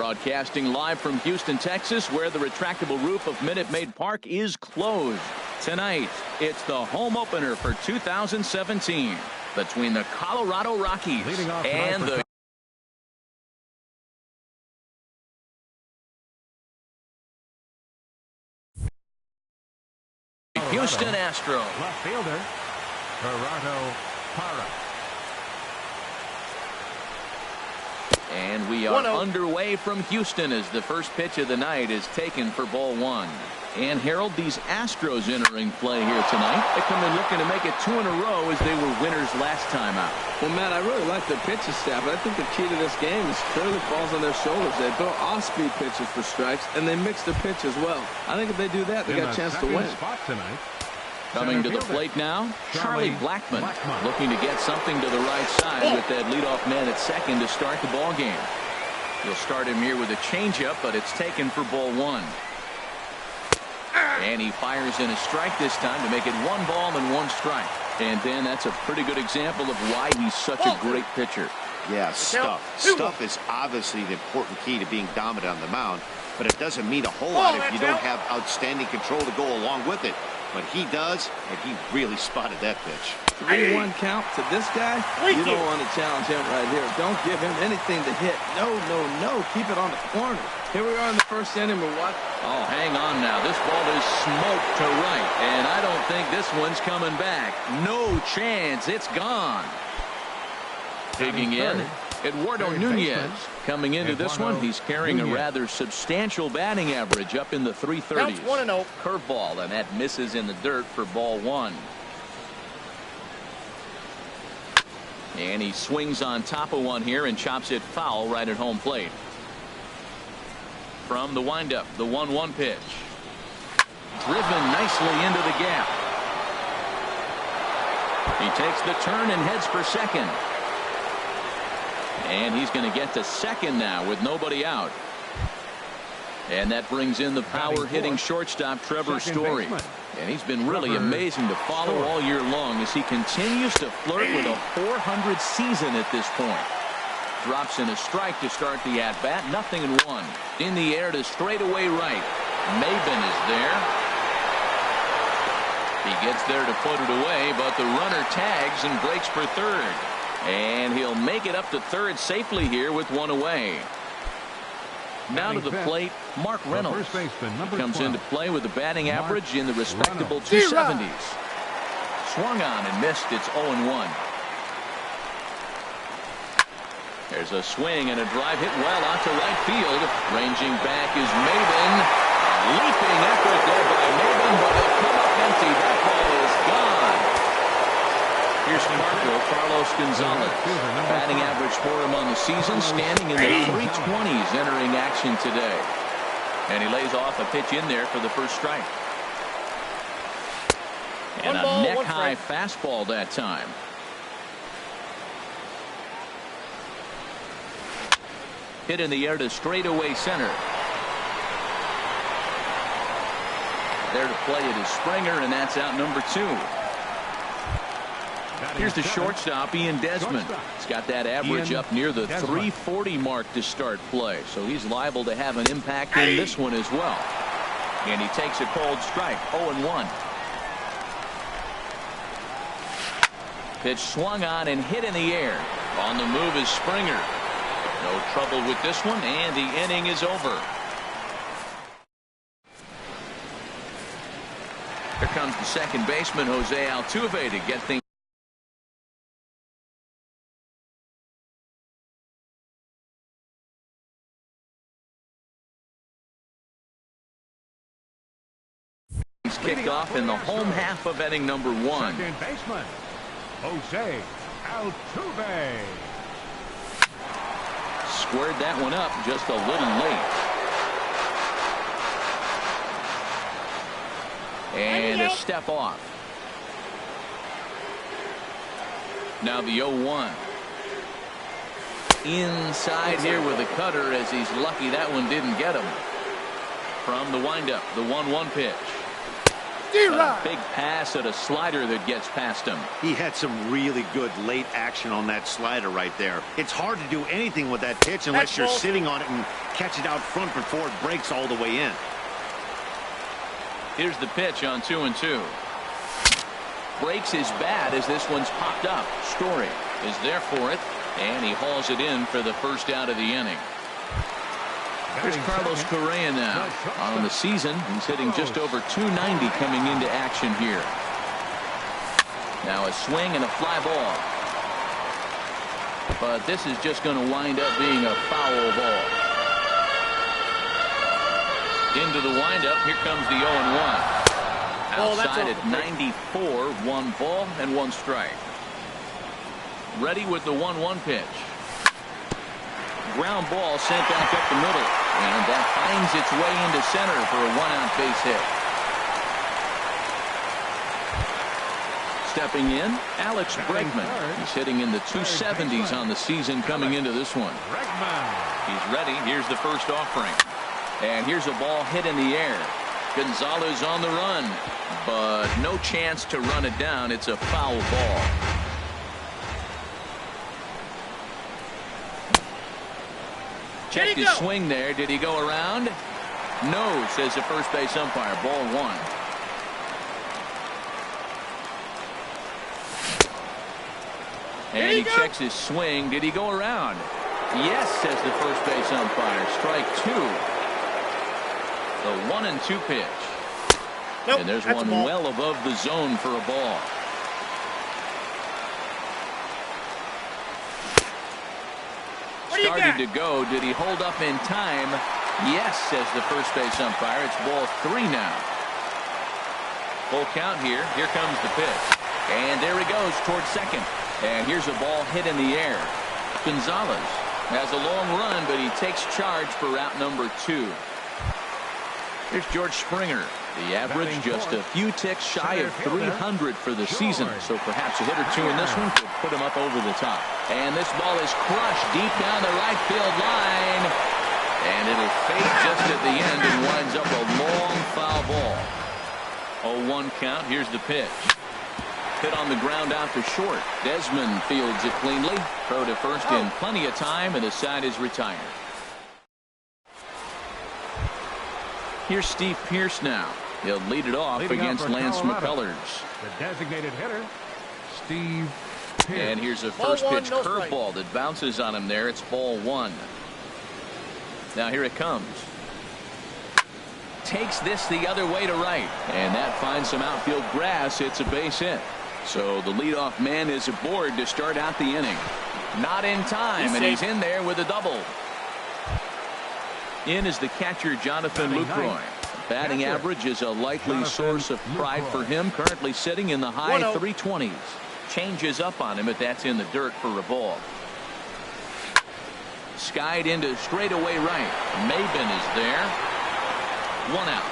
Broadcasting live from Houston, Texas, where the retractable roof of Minute Maid Park is closed. Tonight, it's the home opener for 2017 between the Colorado Rockies and the Houston Astros. Left fielder, Gerardo Parra. And we are underway from Houston as the first pitch of the night is taken for ball one. And Harold, these Astros entering play here tonight. They come in looking to make it 2 in a row as they were winners last time out. Well, Matt, I really like the pitching staff, but I think the key to this game is clearly falls on their shoulders. They throw off-speed pitches for strikes, and they mix the pitch as well. I think if they do that, they got a chance to win. Spot tonight. Coming to the plate now, Charlie Blackmon looking to get something to the right side with that leadoff man at second to start the ball game. He'll start him here with a changeup, but it's taken for ball one. And he fires in a strike this time to make it 1 ball and 1 strike. And then that's a pretty good example of why he's such a great pitcher. Yeah, stuff. Stuff is obviously the important key to being dominant on the mound, but it doesn't mean a whole lot if you don't have outstanding control to go along with it. But he does, and he really spotted that pitch. 3-1 count to this guy. You don't want to challenge him right here. Don't give him anything to hit. No, no, no. Keep it on the corner. Here we are in the first inning. We're what? Oh, hang on now. This ball is smoked to right, and I don't think this one's coming back. No chance. It's gone. Digging in, Eduardo Nunez. Coming into this one, he's carrying a rather substantial batting average up in the 330s. Curveball, and that misses in the dirt for ball one. And he swings on top of one here and chops it foul right at home plate. From the windup, the 1-1 pitch. Driven nicely into the gap. He takes the turn and heads for second. And he's going to get to second now with nobody out. And that brings in the power-hitting shortstop Trevor Story. And he's been really amazing to follow all year long as he continues to flirt with a .400 season at this point. Drops in a strike to start the at-bat. 0-1. In the air to straightaway right. Maben is there. He gets there to put it away, but the runner tags and breaks for third. And he'll make it up to third safely here with one away. Now to the plate, Mark Reynolds. Comes into play with a batting average in the respectable 270s. Swung on and missed. It's 0-1. There's a swing and a drive hit well out to right field. Ranging back is Maben. Leaping effort there by Maben, but it'll come up empty. That ball is gone. Here's Marco Carlos Gonzalez. Batting average for him on the season, standing in the 320s entering action today. And he lays off a pitch in there for the first strike. And a neck-high fastball that time. Hit in the air to straightaway center. There to play it is Springer, and that's out number 2. Here's the shortstop, Ian Desmond. He's got that average up near the 340 mark to start play, so he's liable to have an impact in this one as well. And he takes a cold strike, 0-1. Pitch swung on and hit in the air. On the move is Springer. No trouble with this one, and the inning is over. Here comes the second baseman, Jose Altuve, to get things. Kicked off in the home half of inning number 1. Second baseman, Jose Altuve. Squared that one up just a little late. And a step off. Now the 0-1. Inside here with a cutter as he's lucky that one didn't get him. From the windup, the 1-1 pitch. A big pass at a slider that gets past him. He had some really good late action on that slider right there. It's hard to do anything with that pitch unless you're sitting on it and catch it out front before it breaks all the way in. Here's the pitch on 2-2. Breaks his bat as this one's popped up. Story is there for it, and he hauls it in for the first out of the inning. Here's Carlos Correa now. On the season, he's hitting just over 290 coming into action here. Now a swing and a fly ball. But this is just going to wind up being a foul ball. Into the windup, here comes the 0-1. Outside at 94, 1 ball and 1 strike. Ready with the 1-1 pitch. Ground ball sent back up the middle, and that finds its way into center for a 1-out base hit. Stepping in, Alex Bregman. He's hitting in the 270s on the season coming into this one. He's ready. Here's the first offering. And here's a ball hit in the air. Gonzalez on the run, but no chance to run it down. It's a foul ball. Checked his swing there. Did he go around? No, says the first base umpire. Ball 1. And he checks his swing. Did he go around? Yes, says the first base umpire. Strike 2. The 1-2 pitch. Nope, and there's one well above the zone for a ball. Started to go. Did he hold up in time? Yes, says the first base umpire. It's ball 3 now. Full count here. Here comes the pitch. And there he goes towards second. And here's a ball hit in the air. Gonzalez has a long run, but he takes charge for route number 2. Here's George Springer. The average just a few ticks shy of 300 for the season. So perhaps a hit or 2 in this one could put him up over the top. And this ball is crushed deep down the right field line. And it'll fade just at the end and winds up a long foul ball. 0-1 count. Here's the pitch. Hit on the ground out to short. Desmond fields it cleanly. Throw to first in plenty of time, and the side is retired. Here's Steve Pearce now. He'll lead it off against Lance McCullers. The designated hitter, Steve Pearce. And here's a first pitch curveball that bounces on him there. It's ball 1. Now here it comes. Takes this the other way to right. And that finds some outfield grass. It's a base hit. So the leadoff man is aboard to start out the inning. Not in time, and he's in there with a double. In is the catcher, Jonathan Lucroy. Batting average is a likely source of pride for him. Currently sitting in the high 320s. Changes up on him, but that's in the dirt for a ball. Skied into straightaway right. Maben is there. 1 out.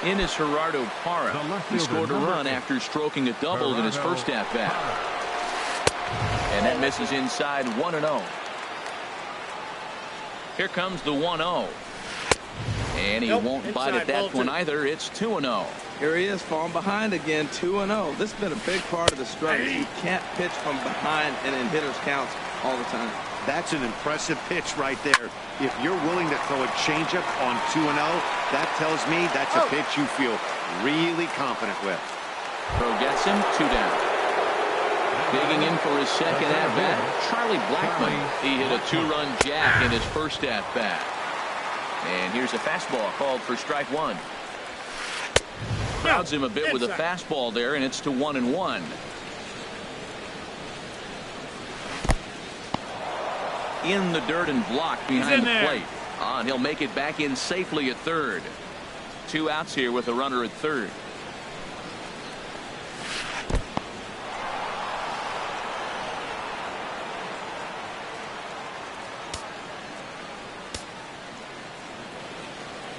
In is Gerardo Parra. He scored a run after stroking a double in his first at-bat. And that misses inside 1-0. Here comes the 1-0. And he won't bite at that one either. It's 2-0. Here he is falling behind again, 2-0. This has been a big part of the struggle. You can't pitch from behind and in hitters counts all the time. That's an impressive pitch right there. If you're willing to throw a changeup on 2-0, that tells me that's a pitch you feel really confident with. Throw gets him, 2 down. Digging in for his second at-bat, Charlie Blackmon. He hit a 2-run jack in his first at-bat. And here's a fastball called for strike 1. Crowds him a bit with a fastball there, and it's to 1-1. In the dirt and blocked behind the plate. And he'll make it back in safely at third. 2 outs here with a runner at third.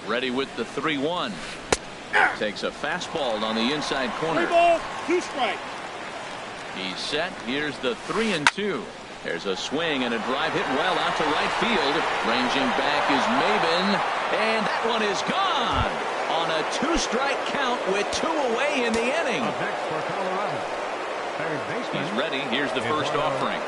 Ready with the 3-1. Takes a fastball on the inside corner. 3 ball, 2 strike. He's set. Here's the 3-2. There's a swing and a drive hit well out to right field. Ranging back is Maben, and that one is gone on a 2-strike count with 2 away in the inning. Up next for Colorado, third baseman. He's ready. Here's the first offering.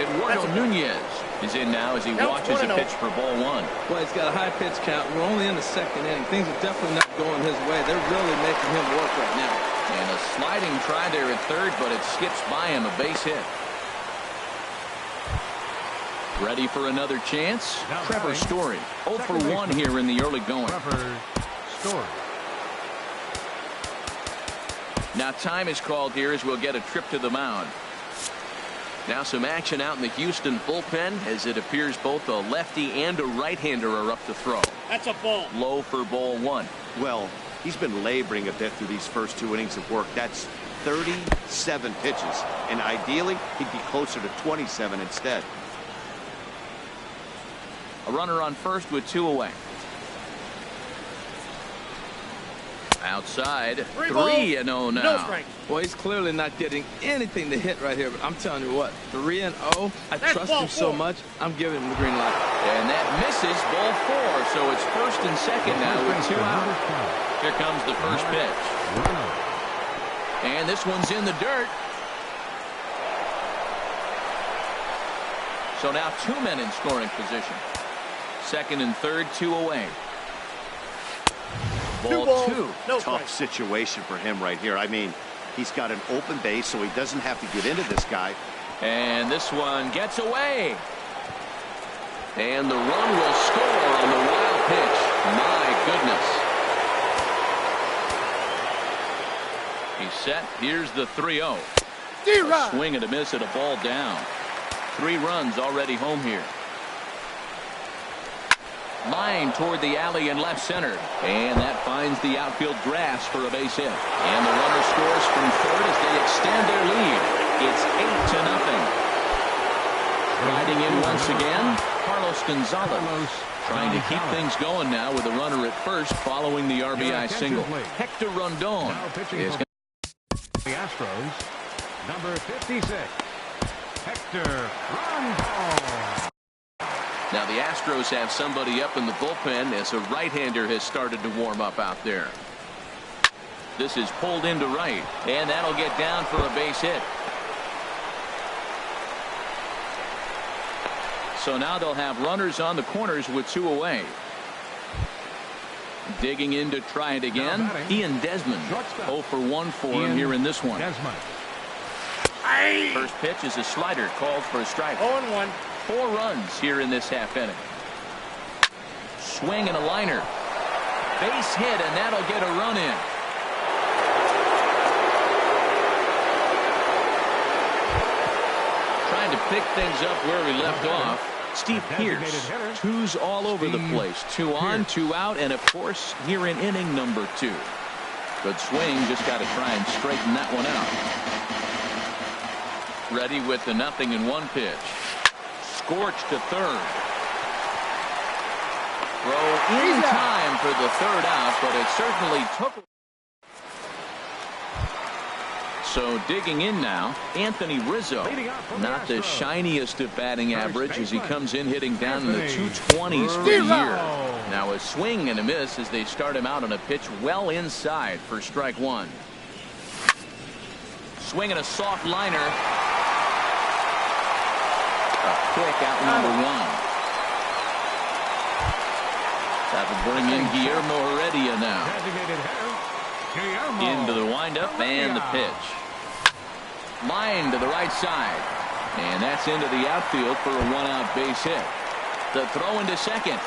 Eduardo Nunez is in now as he watches a pitch for ball 1. Well, he's got a high pitch count. We're only in the second inning. Things are definitely not going his way. They're really making him work right now. And a sliding try there at third, but it skips by him, a base hit. Ready for another chance? Trevor Story. 0 for 1 here in the early going. Trevor Story. Now time is called here as we'll get a trip to the mound. Now some action out in the Houston bullpen as it appears both a lefty and a right-hander are up to throw. That's a ball. Low for ball 1. Well, he's been laboring a bit through these first 2 innings of work. That's 37 pitches, and ideally he'd be closer to 27 instead. A runner on first with 2 away. Outside, 3-0 now. No strike. Well, he's clearly not getting anything to hit right here, but I'm telling you what, 3-0. I trust him so much, I'm giving him the green light. And that misses ball 4, so it's first and second now with 2 out. Here comes the first pitch. And this one's in the dirt. So now 2 men in scoring position. Second and third, 2 away. Ball 2. No Tough situation for him right here. I mean, he's got an open base, so he doesn't have to get into this guy. And this one gets away. And the run will score on the wild pitch. My goodness. He's set. Here's the 3-0. A swing and a miss at a ball down. 3 runs already home here. Line toward the alley in left center. And that finds the outfield grass for a base hit. And the runner scores from third as they extend their lead. It's 8-0. Riding in once again, Carlos Gonzalez. Trying to keep things going now with a runner at first following the RBI single. Hector Rondon is going the Astros, number 56, Hector Rondon. Now the Astros have somebody up in the bullpen as a right-hander has started to warm up out there. This is pulled into right, and that'll get down for a base hit. So now they'll have runners on the corners with 2 away. Digging in to try it again, Ian Desmond. 0 for 1 for him here in this one. First pitch is a slider called for a strike. 0-1. 4 runs here in this half inning. Swing and a liner. Base hit, and that'll get a run in. Trying to pick things up where he left off. Steve Pierce, 2s all over the place. 2 on, 2 out, and of course here in inning number 2. Good swing, just got to try and straighten that one out. Ready with the 0-1 pitch. Scorched to third. Throw in time for the 3rd out, but it certainly took. So digging in now, Anthony Rizzo. Not the shiniest of batting average as he comes in hitting down in the 220s for the year. Now a swing and a miss as they start him out on a pitch well inside for strike 1. Swing and a soft liner. A quick out number 1. That will bring in Guillermo Heredia now. Into the windup and the pitch. Line to the right side. And that's into the outfield for a 1-out base hit. The throw into second.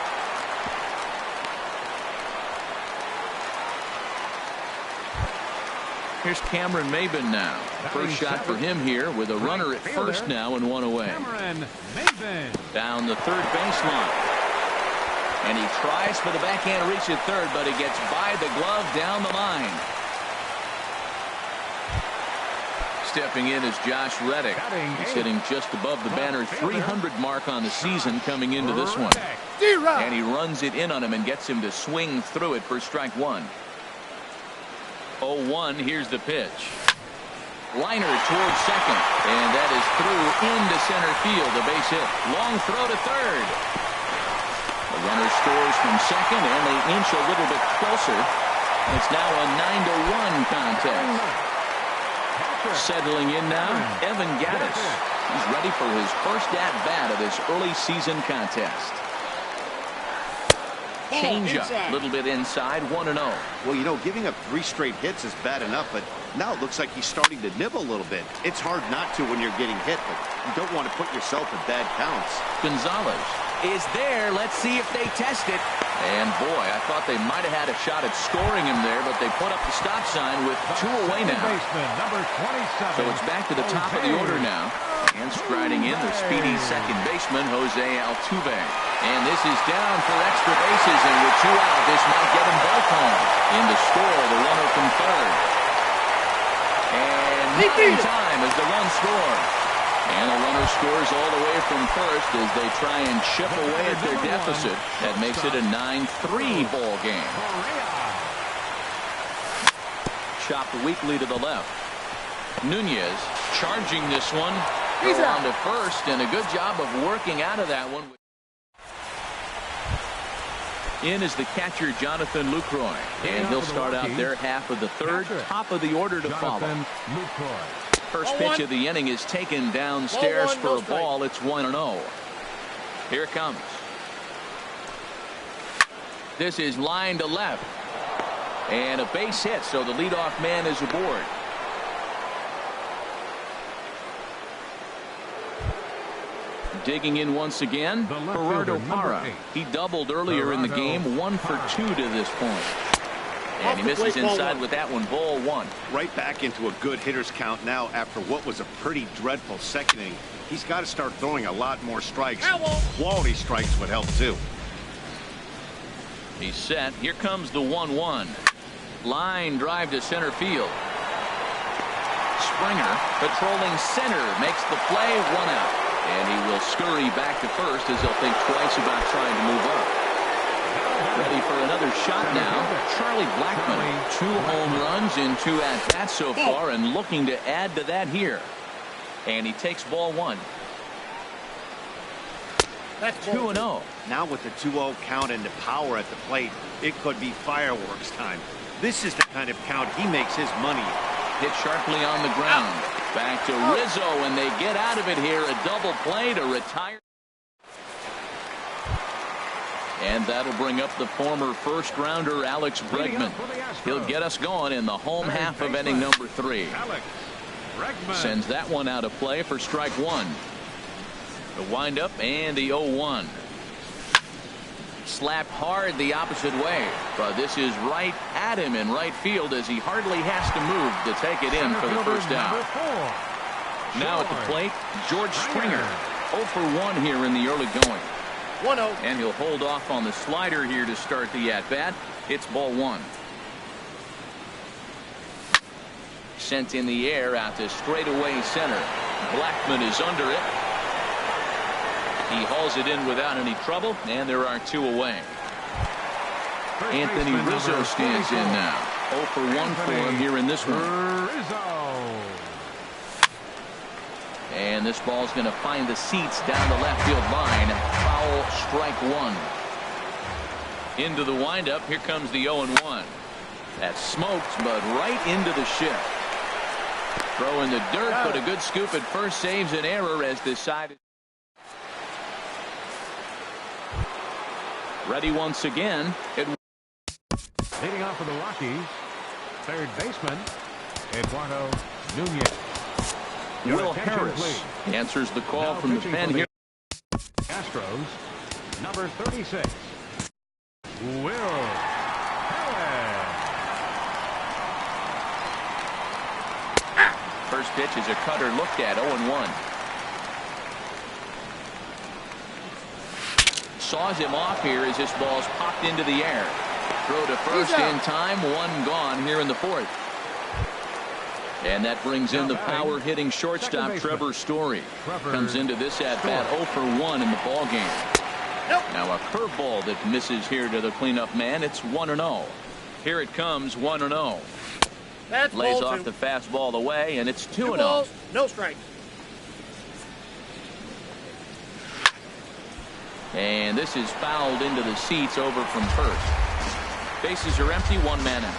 Here's Cameron Maben now. First shot for him here with a runner at first now and 1 away. Down the third baseline. And he tries for the backhand reach at third, but he gets by the glove down the line. Stepping in is Josh Reddick. He's hitting just above the banner 300 mark on the season coming into this one. And he runs it in on him and gets him to swing through it for strike 1. 0-1, here's the pitch. Liner towards second, and that is through into center field. A base hit. Long throw to third. The runner scores from second, and they inch a little bit closer. It's now a 9-1 contest. Settling in now, Evan Gattis. He's ready for his first at-bat of this early season contest. Changeup, a little bit inside, 1-0. Well, you know, giving up 3 straight hits is bad enough, but now it looks like he's starting to nibble a little bit. It's hard not to when you're getting hit, but you don't want to put yourself in bad counts. Gonzalez is there. Let's see if they test it. And boy, I thought they might have had a shot at scoring him there, but they put up the stop sign with 2 away now. So it's back to the top of the order now. And striding in, the speedy second baseman, Jose Altuve. And this is down for extra bases, and with 2 out, this might get them both home. In to score, the runner from third. And in time as the run scores. And the runner scores all the way from first as they try and chip away at their deficit. That makes it a 9-3 ball game. Chopped weakly to the left. Nunez charging this one. He's on to first, and a good job of working out of that one. In is the catcher, Jonathan Lucroy, and he'll start out their half of the third. Top of the order to follow. First pitch of the inning is taken downstairs for a ball. It's 1-0. Here it comes. This is line to left, and a base hit, so the leadoff man is aboard. Digging in once again, Gerardo Parra. He doubled earlier in the game, 1 for 2 to this point. And he misses inside with that one, ball 1. Right back into a good hitter's count now after what was a pretty dreadful second inning. He's got to start throwing a lot more strikes. Quality strikes would help too. He's set. Here comes the 1-1. Line drive to center field. Springer patrolling center makes the play, 1 out. And he will scurry back to first as he'll think twice about trying to move up. Ready for another shot now. Charlie Blackmon, 2 home runs in 2 at-bats so far, and looking to add to that here. And he takes ball 1. That's 2-0. Now with the 2-0 count and the power at the plate, it could be fireworks time. This is the kind of count he makes his money. Hit sharply on the ground. Back to Rizzo, and they get out of it here. A double play to retire. And that'll bring up the former first-rounder Alex Bregman. He'll get us going in the home half of inning number 3. Sends that one out of play for strike 1. The windup and the 0-1. Slapped hard the opposite way, but this is right at him in right field as he hardly has to move to take it in for the first out. Now at the plate, George Springer, 0 for 1 here in the early going. 1-0. And he'll hold off on the slider here to start the at-bat. It's ball 1. Sent in the air out to straightaway center. Blackmon is under it. He hauls it in without any trouble, and there are 2 away. Anthony Rizzo stands in now. 0 for 1 for him here in this one. And this ball's going to find the seats down the left field line. Foul, strike 1. Into the windup. Here comes the 0-1. That's smoked, but right into the shift. Throw in the dirt, but a good scoop at first saves an error as decided. Ready once again. Leading off for the Rockies, third baseman, Eduardo Nunez. Will Harris answers the call from the pen here. Astros, number 36, Will Harris. First pitch is a cutter looked at, 0-1. Saws him off here as this ball's popped into the air. Throw to first in time, 1 gone here in the 4th. And that brings in the power hitting shortstop Trevor Story. Comes into this at bat 0 for 1 in the ball game. Now a curveball that misses here to the cleanup man. It's 1-0. Here it comes, 1-0. That's Lays ball off two. the fastball away, and it's 2-0. Balls, no strikes. And this is fouled into the seats over from first. Bases are empty, 1 man out.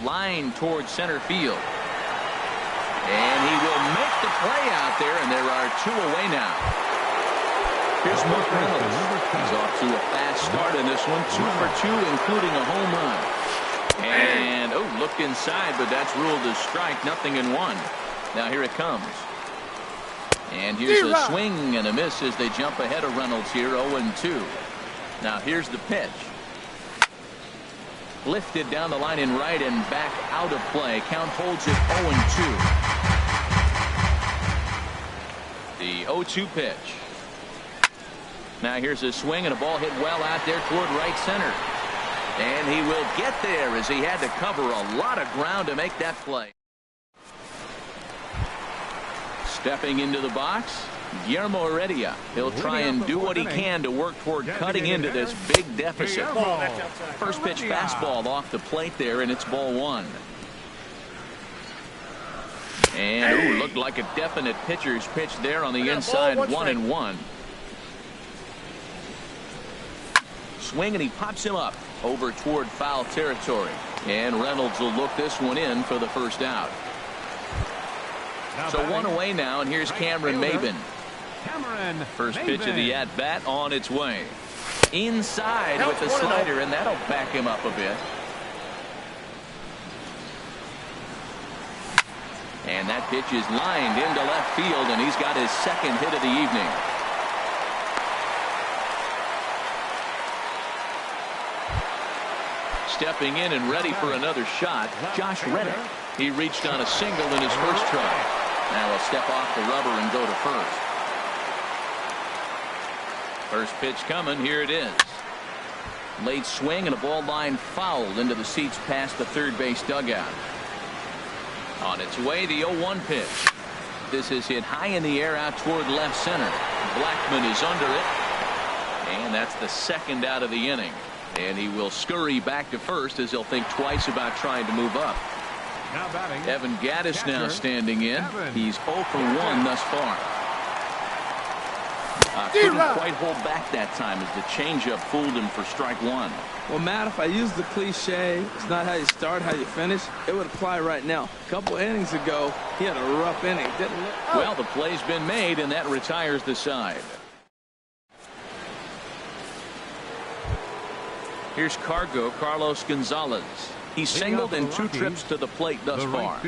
Line towards center field. And he will make the play out there, and there are 2 away now. Here's Mark Reynolds. He's off to a fast start in this one, 2 for 2, including a home run. And, looked inside, but that's ruled a strike, 0-1. Now here it comes. And here's a swing and a miss as they jump ahead of Reynolds here, 0-2. Now here's the pitch. Lifted down the line in right and back out of play. Count holds it 0-2. The 0-2 pitch. Now here's a swing and a ball hit well out there toward right center. And he will get there as he had to cover a lot of ground to make that play. Stepping into the box, Guillermo Heredia. He'll try and do what he can to work toward cutting into this big deficit. First pitch fastball off the plate there, and it's ball 1. And looked like a definite pitcher's pitch there on the inside, 1-1. Swing, and he pops him up over toward foul territory. And Reynolds will look this one in for the first out. So 1 away now, and here's Cameron Maben. First pitch of the at-bat on its way. Inside with the slider, and that'll back him up a bit. And that pitch is lined into left field, and he's got his second hit of the evening. Stepping in and ready for another shot, Josh Reddick. He reached on a single in his first try. Now he'll step off the rubber and go to first. First pitch coming. Here it is. Late swing and a ball line fouled into the seats past the third base dugout. On its way, the 0-1 pitch. This is hit high in the air out toward left center. Blackman is under it. And that's the second out of the inning. And he will scurry back to first as he'll think twice about trying to move up. Evan Gattis now standing in. He's 0 for 1 thus far. Couldn't quite hold back that time as the changeup fooled him for strike 1. Well, Matt, if I use the cliche, it's not how you start, how you finish, it would apply right now. A couple innings ago, he had a rough inning. Didn't look. Well, the play's been made, and that retires the side. Here's Carlos Gonzalez. He's singled in 2 trips to the plate thus far.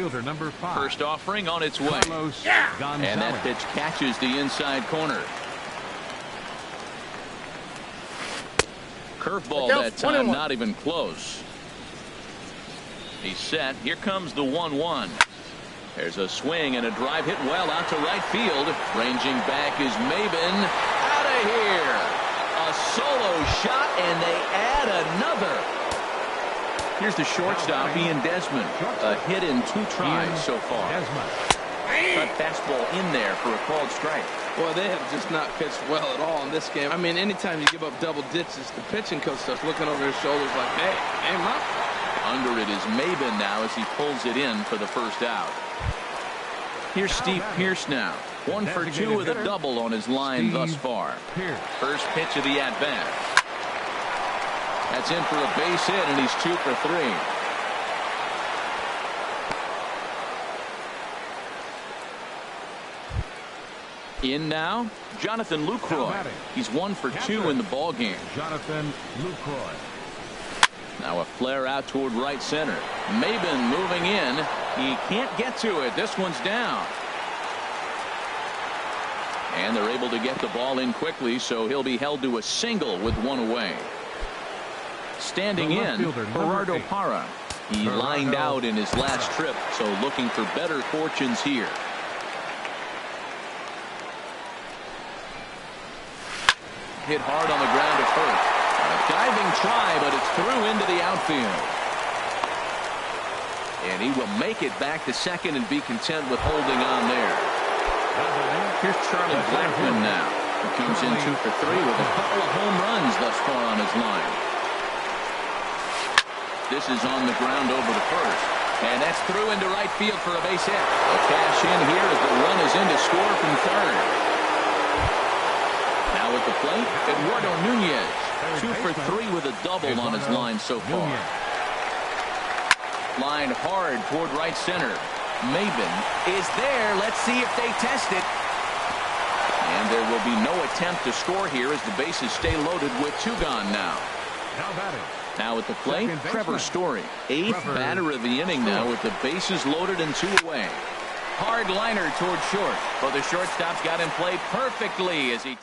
First offering on its way. And that pitch catches the inside corner. Curveball that time, not even close. He's set. Here comes the 1-1. There's a swing and a drive hit well out to right field. Ranging back is Maben. Out of here. A solo shot, and they add another. Here's the shortstop, Ian Desmond. A hit in 2 tries so far. Cut fastball in there for a called strike. Well, they have just not pitched well at all in this game. I mean, anytime you give up double ditches, the pitching coach starts looking over his shoulders like, hey, Mom. Under it is Maben now as he pulls it in for the first out. Here's Steve Pearce now. 1 for 2 with a double on his line thus far. First pitch of the at-bat. That's in for a base hit, and he's 2 for 3. In now, Jonathan Lucroy. He's 1 for 2 in the ball game. Jonathan Lucroy. Now a flare out toward right center. Maben moving in. He can't get to it. This one's down. And they're able to get the ball in quickly, so he'll be held to a single with 1 away. Standing in, Gerardo Parra. He lined out in his last trip, so looking for better fortunes here. Hit hard on the ground at first. A diving try, but it's through into the outfield. And he will make it back to second and be content with holding on there. Here's Charlie Blackman now. He comes in 2 for 3 with a couple of home runs thus far on his line. This is on the ground over to first. And that's through into right field for a base hit. A cash in here as the run is in to score from third. Now at the plate, Eduardo Nunez. 2 for 3 with a double on his line so far. Line hard toward right center. Maben is there. Let's see if they test it. And there will be no attempt to score here as the bases stay loaded with 2 gone now. Now at the plate, Trevor Story. 8th batter of the inning now with the bases loaded and 2 away. Hard liner toward short. But the shortstop's got him played perfectly as he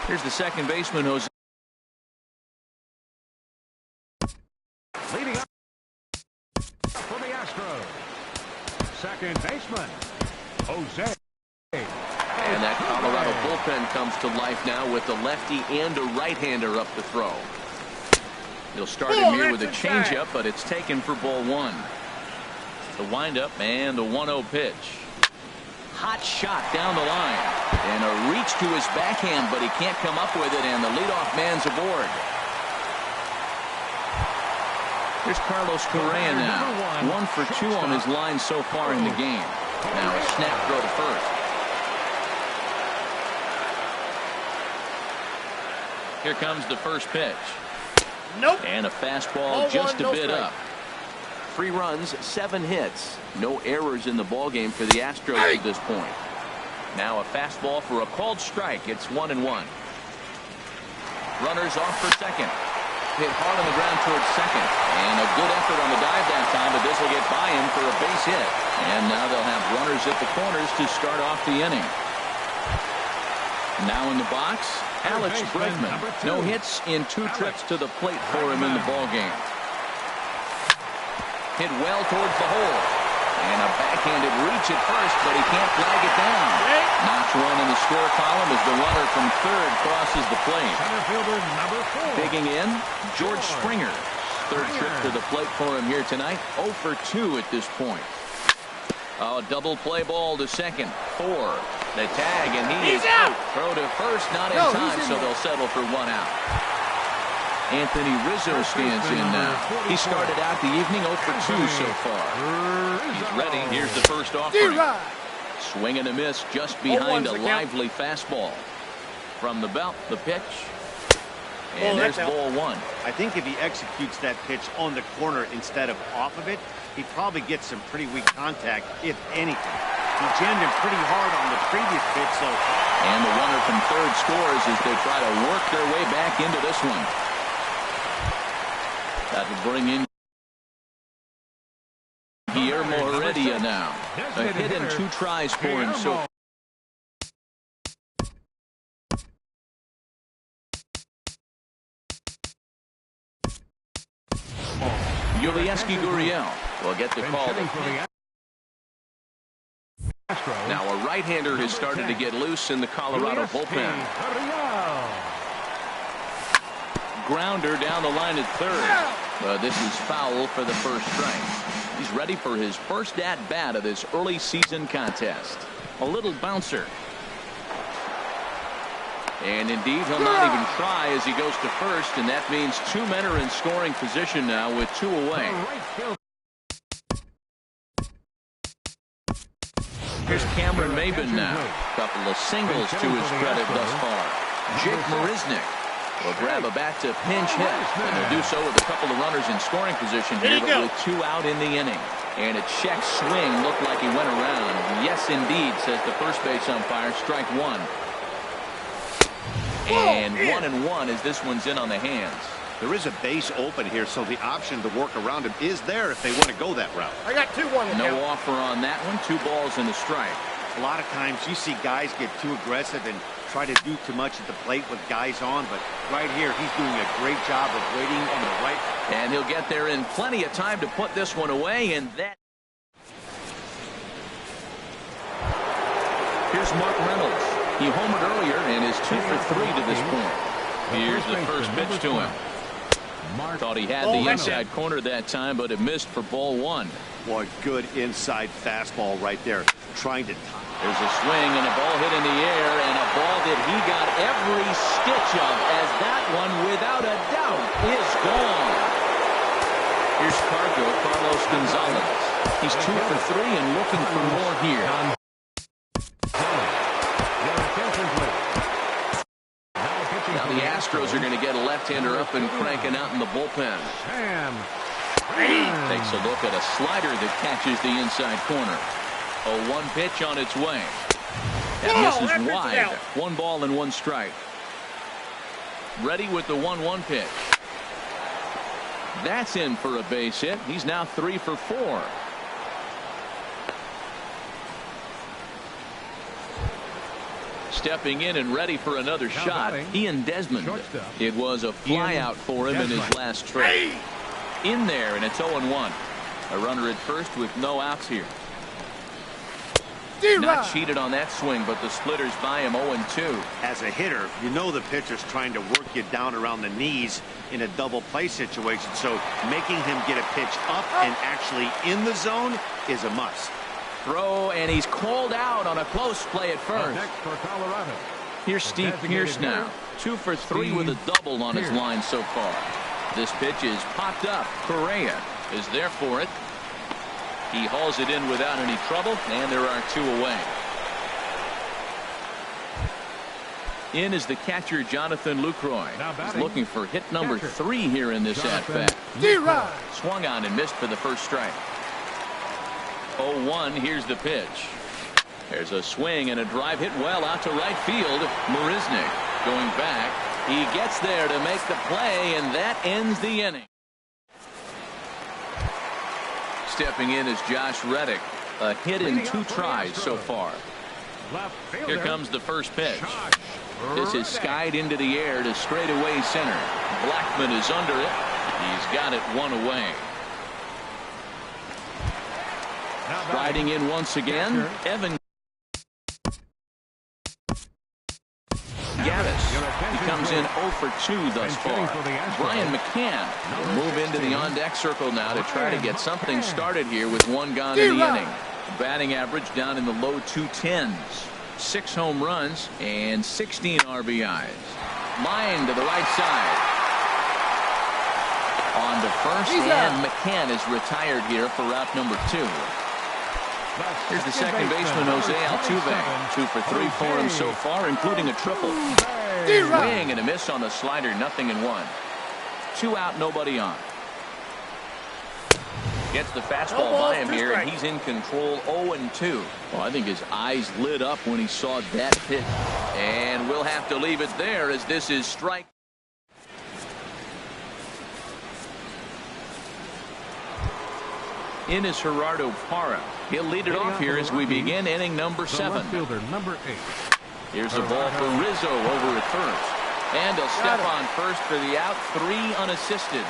here's the second baseman, Jose. Leading up for the Astros, second baseman, Jose. And that Colorado bullpen comes to life now with a lefty and a right-hander up the throw. He'll start him here with a changeup, but it's taken for ball 1. The windup and the 1-0 pitch. Hot shot down the line. And a reach to his backhand, but he can't come up with it, and the leadoff man's aboard. Here's Carlos Correa now. 1 for 2 on his line so far in the game. Now a snap throw to first. Here comes the first pitch. Nope. And a fastball just a bit up. 3 runs, 7 hits. No errors in the ballgame for the Astros at this point. Now a fastball for a called strike. It's 1-1. Runners off for second. Hit hard on the ground towards second. And a good effort on the dive that time, but this will get by him for a base hit. And now they'll have runners at the corners to start off the inning. Now in the box, Alex Bregman. No hits in 2 trips to the plate for him in the ballgame. Hit well towards the hole. And a backhanded reach at first, but he can't flag it down. Notch 1 in the score column as the runner from third crosses the plate. Center fielder number 4. Digging in, George Springer. 3rd trip to the plate for him here tonight. 0 for 2 at this point. A double play ball to second. 4. The tag, and he is out. Throw to first, not in time, so they'll settle for 1 out. Anthony Rizzo stands in now. He started out the evening 0 for 2 so far. He's ready. Here's the first offering. Swing and a miss just behind a lively fastball. From the belt, the pitch. And there's ball 1. I think if he executes that pitch on the corner instead of off of it, he probably gets some pretty weak contact, if anything. He jammed him pretty hard on the previous pitch, so. And the runner from third scores as they try to work their way back into this one. That will bring in Guillermo Heredia now. A hit in 2 tries for him so. Yulieski Gurriel will get the call. Now a right-hander has started to get loose in the Colorado bullpen. Grounder down the line at third. This is foul for the first strike. He's ready for his first at-bat of this early season contest. A little bouncer. And indeed, he'll not even try as he goes to first, and that means 2 men are in scoring position now with 2 away. Here's Cameron Maben now. Couple of singles to his credit thus far. Jake Marisnick will grab a bat to pinch hit, and he'll do so with a couple of runners in scoring position here, but with 2 out in the inning. And a check swing looked like he went around. Yes, indeed, says the first base umpire. Strike 1. And 1-1 as this one's in on the hands. There is a base open here, so the option to work around him is there if they want to go that route. I got 2-1. No offer on that one. 2 balls and a strike. A lot of times you see guys get too aggressive and try to do too much at the plate with guys on, but right here he's doing a great job of waiting on the right. And he'll get there in plenty of time to put this one away, and that. Here's Mark Reynolds. He homered earlier and is 2 for 3 to this point. Here's the first pitch to him. Thought he had the inside corner that time, but it missed for ball one. Boy, good inside fastball right there. Trying to. There's a swing and a ball hit in the air, and a ball that he got every stitch of, as that one, without a doubt, is gone. Here's Carlos Gonzalez. He's 2 for 3 and looking for more here. Now the Astros are going to get a left-hander up and cranking out in the bullpen. Takes a look at a slider that catches the inside corner. 0-1 pitch on its way. That misses wide. 1 ball and 1 strike. Ready with the 1-1 pitch. That's in for a base hit. He's now 3 for 4. Stepping in and ready for another shot, Ian Desmond. It was a flyout for him in his last trip. In there, and it's 0-1. A runner at first with no outs here. Not cheated on that swing, but the splitters by him 0-2. As a hitter, you know the pitcher's trying to work you down around the knees in a double play situation, so making him get a pitch up and actually in the zone is a must. Throw, and he's called out on a close play at first. Next for Colorado. Here's Steve Pierce now. 2 for 3 with a double on his line so far. This pitch is popped up. Correa is there for it. He hauls it in without any trouble, and there are 2 away. In is the catcher, Jonathan Lucroy. He's looking for hit number 3 here in this at-bat. Swung on and missed for the first strike. 0-1, here's the pitch. There's a swing and a drive hit well out to right field. Marisnick going back. He gets there to make the play, and that ends the inning. Stepping in is Josh Reddick. A hit in 2 tries so far. Here comes the first pitch. This is skied into the air to straightaway center. Blackman is under it. He's got it 1 away. Riding in once again, Evan Gaddis. He comes in 0 for 2 thus far. Brian McCann will move into the on-deck circle now to try to get something started here with 1 gone in the inning. Batting average down in the low 210s. 6 home runs and 16 RBIs. Line to the right side. On to first, and McCann is retired here for route number 2. Here's the second baseman, Jose Altuve. 2 for 3 for him so far, including a triple. Swing and a miss on the slider, 0-1. 2 out, nobody on. Gets the fastball by him here, and he's in control 0-2. Well, I think his eyes lit up when he saw that pitch. And we'll have to leave it there as this is strike. In is Gerardo Parra. He'll lead it off here as we begin inning number 7. Number 8. Here's a ball for Rizzo over at first. And he'll step on first for the out. 3 unassisted.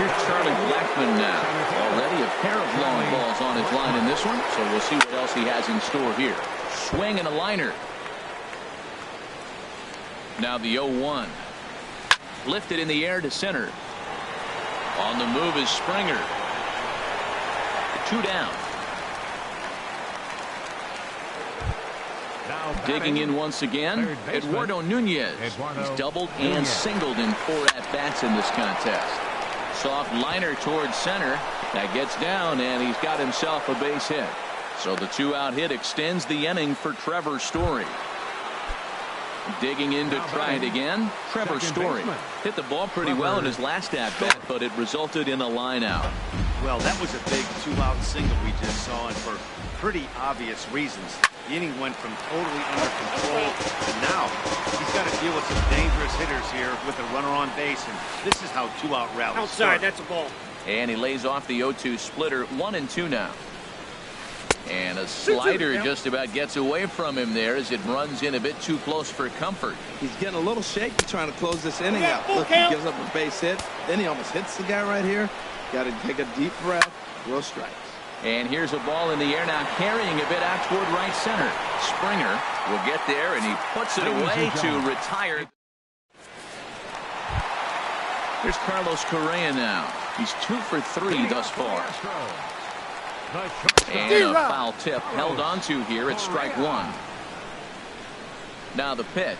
Here's Charlie Blackman now. Already a pair of long balls on his line in this one, so we'll see what else he has in store here. Swing and a liner. Now the 0-1. Lifted in the air to center. On the move is Springer. 2 down. Digging in once again, Eduardo Nunez. He's doubled and singled in 4 at-bats in this contest. Soft liner towards center. That gets down, and he's got himself a base hit. So the 2-out hit extends the inning for Trevor Story. Digging in to try it again, Trevor Story. Hit the ball pretty well in his last at-bat, but it resulted in a line out. Well, that was a big 2-out single we just saw, and for pretty obvious reasons. The inning went from totally under control to now he's got to deal with some dangerous hitters here with a runner on base, and this is how 2-out rallies outside start. That's a ball. And he lays off the 0-2 splitter. 1-2 now. And a slider just about gets away from him there as it runs in a bit too close for comfort. He's getting a little shaky trying to close this inning out. Look, he gives up a base hit. Then he almost hits the guy right here. Got to take a deep breath. Throw strikes. And here's a ball in the air now, carrying a bit out toward right center. Springer will get there, and he puts it away to retire. Here's Carlos Correa now. He's 2 for 3 thus far. And a foul tip held onto here at strike 1. Now the pitch.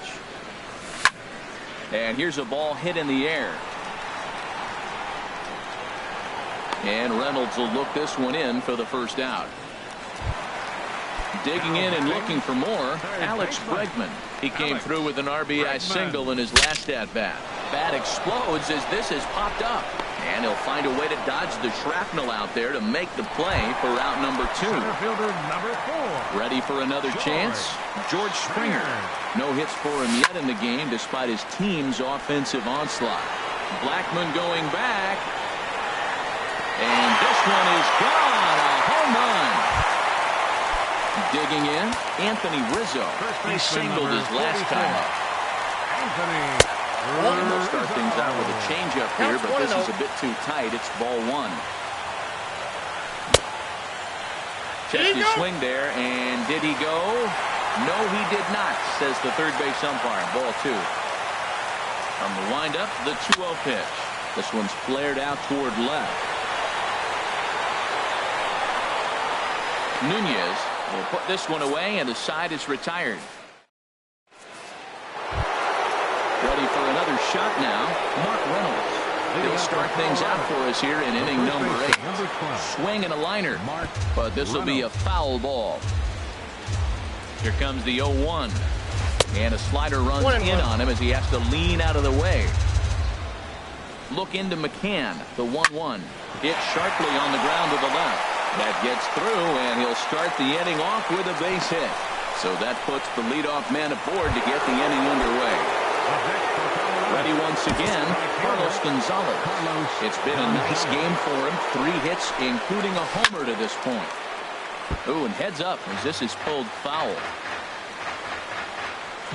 And here's a ball hit in the air. And Reynolds will look this one in for the first out. Digging in and looking for more, Alex Bregman. He came through with an RBI single in his last at-bat. Bat explodes as this has popped up. And he'll find a way to dodge the shrapnel out there to make the play for out number 2. Ready for another chance? George Springer. No hits for him yet in the game despite his team's offensive onslaught. Blackman going back. And this one is gone. A home run. Digging in, Anthony Rizzo. He singled his last time up. And they'll start things out with a changeup here, but this is a bit too tight. It's ball 1. Checked his swing there, and did he go? No, he did not, says the third base umpire. Ball 2. From the windup, the 2-0 pitch. This one's flared out toward left. Nunez will put this one away, and the side is retired. Ready for another shot now, Mark Reynolds. He'll start things out for us here in inning number 8. Swing and a liner, but this will be a foul ball. Here comes the 0-1. And a slider runs in on him as he has to lean out of the way. Look into McCann, the 1-1. Hit sharply on the ground to the left. That gets through, and he'll start the inning off with a base hit. So that puts the leadoff man aboard to get the inning underway. Ready once again, Carlos Gonzalez. It's been a nice game for him. 3 hits, including a homer to this point. Ooh, and heads up as this is pulled foul.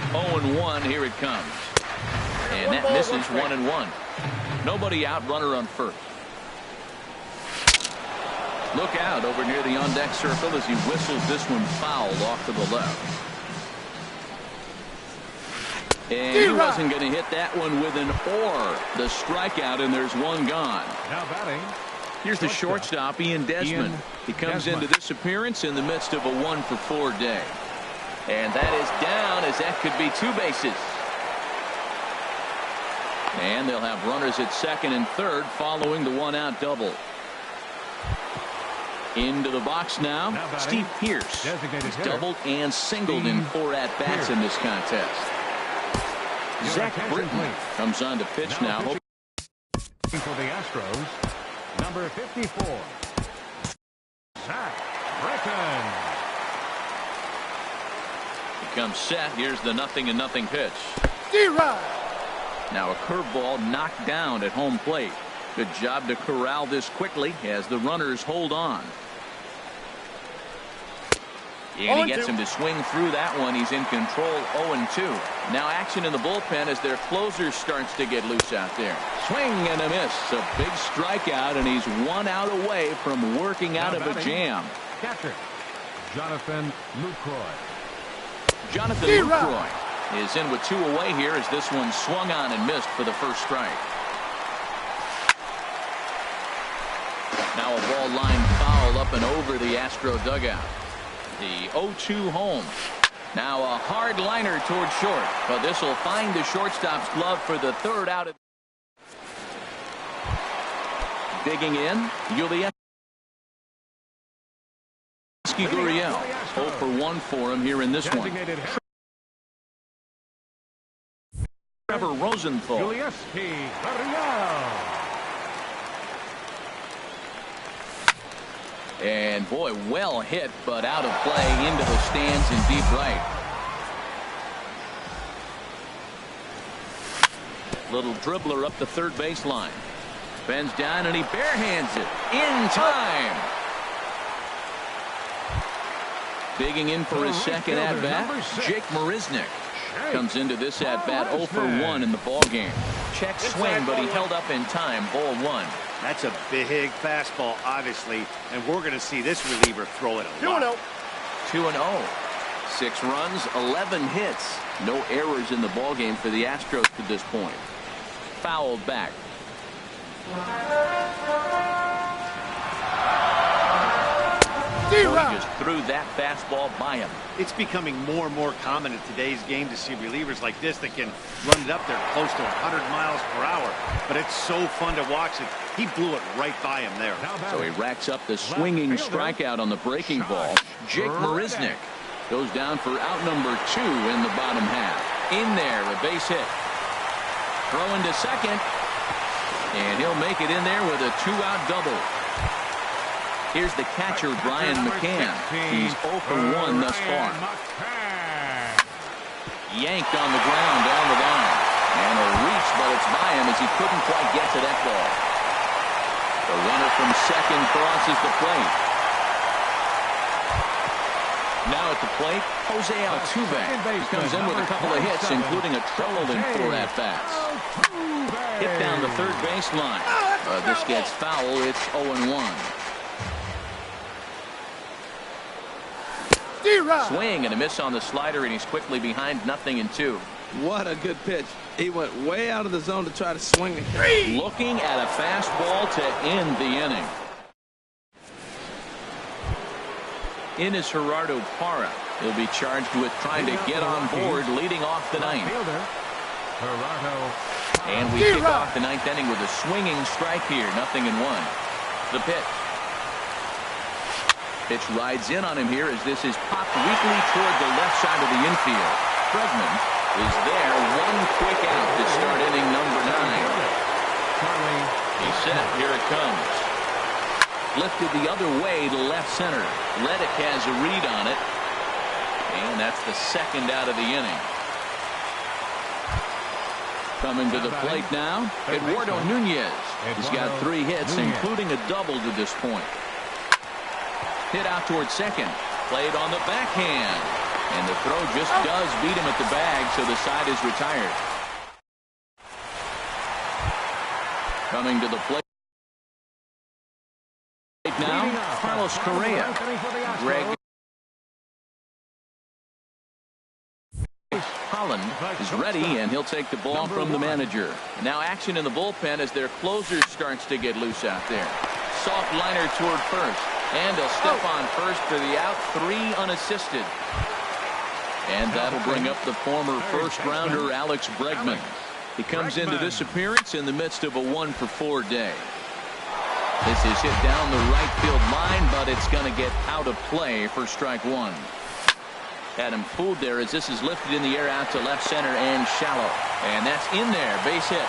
0-1, here it comes. And that misses 1-1. Nobody out, runner on first. Look out over near the on-deck circle as he whistles this one foul off to the left. And he wasn't going to hit that one with an or. The strikeout, and there's one gone. Now batting. Here's the shortstop, Ian Desmond. He comes into this appearance in the midst of a 1-for-4 day. And that is down, as that could be 2 bases. And they'll have runners at second and third following the 1-out double. Into the box now, Steve Pearce. He's doubled and singled in 4 at-bats in this contest. Zach Britton comes on to pitch now. For the Astros, number 54, Zach Britton. He comes set. Here's the 0-0 pitch. Now a curveball knocked down at home plate. Good job to corral this quickly as the runners hold on. And he gets him to swing through that one. He's in control, 0-2. Now action in the bullpen as their closer starts to get loose out there. Swing and a miss. A big strikeout, and he's 1 out away from working out of a jam. Catcher, Jonathan Lucroy. Jonathan Lucroy is in with 2 away here as this one swung on and missed for the first strike. Now a ball line foul up and over the Astro dugout. The 0-2 home. Now a hard liner toward short, but this will find the shortstop's glove for the 3rd out. Digging in, Yulieski Gurriel. 0 for 1 for him here in this one. Trevor Rosenthal. Yulieski Gurriel. And boy, well hit, but out of play into the stands in deep right. Little dribbler up the third baseline. Bends down and he barehands it in time. Digging in for his second at-bat, Jake Marisnick comes into this at-bat 0 for 1 in the ballgame. Check swing, but he held up in time. Ball 1. That's a big fastball, obviously, and we're going to see this reliever throw it a lot. 2-0. 6 runs, 11 hits. No errors in the ballgame for the Astros to this point. Fouled back. So he just threw that fastball by him. It's becoming more and more common in today's game to see relievers like this that can run it up there close to 100 miles per hour. But it's so fun to watch it. He blew it right by him there. So he racks up the swinging strikeout on the breaking ball. Jake Marisnick goes down for out number 2 in the bottom half. In there, a base hit. Throwing to second. And he'll make it in there with a 2-out double. Here's the catcher, Brian McCann. He's 0 for 1 thus far. Yanked on the ground down the line. And a reach, but it's by him as he couldn't quite get to that ball. The runner from second crosses the plate. Now at the plate, Jose Altuve. He comes in with a couple of hits, including a triple in 4 at-bats. Hit down the third baseline. This gets foul. It's 0-1. Swing and a miss on the slider, and he's quickly behind 0-2. What a good pitch. He went way out of the zone to try to swing it. Looking at a fastball to end the inning. In is Gerardo Parra. He'll be charged with trying to get on board leading off the ninth. And we kick off the ninth inning with a swinging strike here. 0-1. The pitch. Pitch rides in on him here as this is popped weakly toward the left side of the infield. Bregman is there. One quick out to start inning number 9. He's set. Here it comes. Lifted the other way to left center. Reddick has a read on it. And that's the second out of the inning. Coming to the plate now, Eduardo Nunez. He's got 3 hits, including a double to this point. Hit out towards second. Played on the backhand. And the throw just does beat him at the bag, so the side is retired. Coming to the plate now, Carlos Correa. Greg Holland is ready, and he'll take the ball from the manager. Now action in the bullpen as their closer starts to get loose out there. Soft liner toward first. And he'll step on first for the out. 3 unassisted. And that'll bring up the former first-rounder Alex Bregman. He comes into this appearance in the midst of a 1 for 4 day. This is hit down the right field line, but it's going to get out of play for strike 1. Had him fooled there as this is lifted in the air out to left center and shallow. And that's in there. Base hit.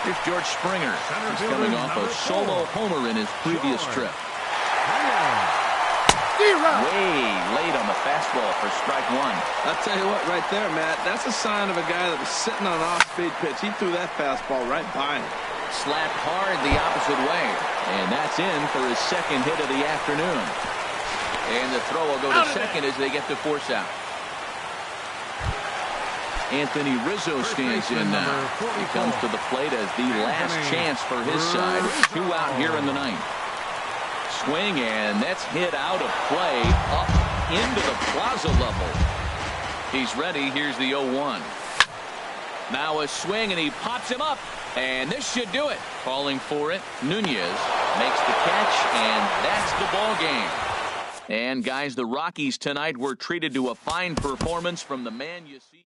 Here's George Springer. He's coming off a solo homer in his previous trip. Way late on the fastball for strike 1. I'll tell you what, right there, Matt, that's a sign of a guy that was sitting on an off-speed pitch. He threw that fastball right by him. Slapped hard the opposite way. And that's in for his second hit of the afternoon. And the throw will go to second as they get the force out. Anthony Rizzo stands in now. He comes to the plate as the last chance for his side. 2 out here in the ninth. Swing, and that's hit out of play up into the plaza level. He's ready. Here's the 0-1. Now a swing, and he pops him up. And this should do it. Calling for it. Nunez makes the catch, and that's the ball game. And guys, the Rockies tonight were treated to a fine performance from the man you see.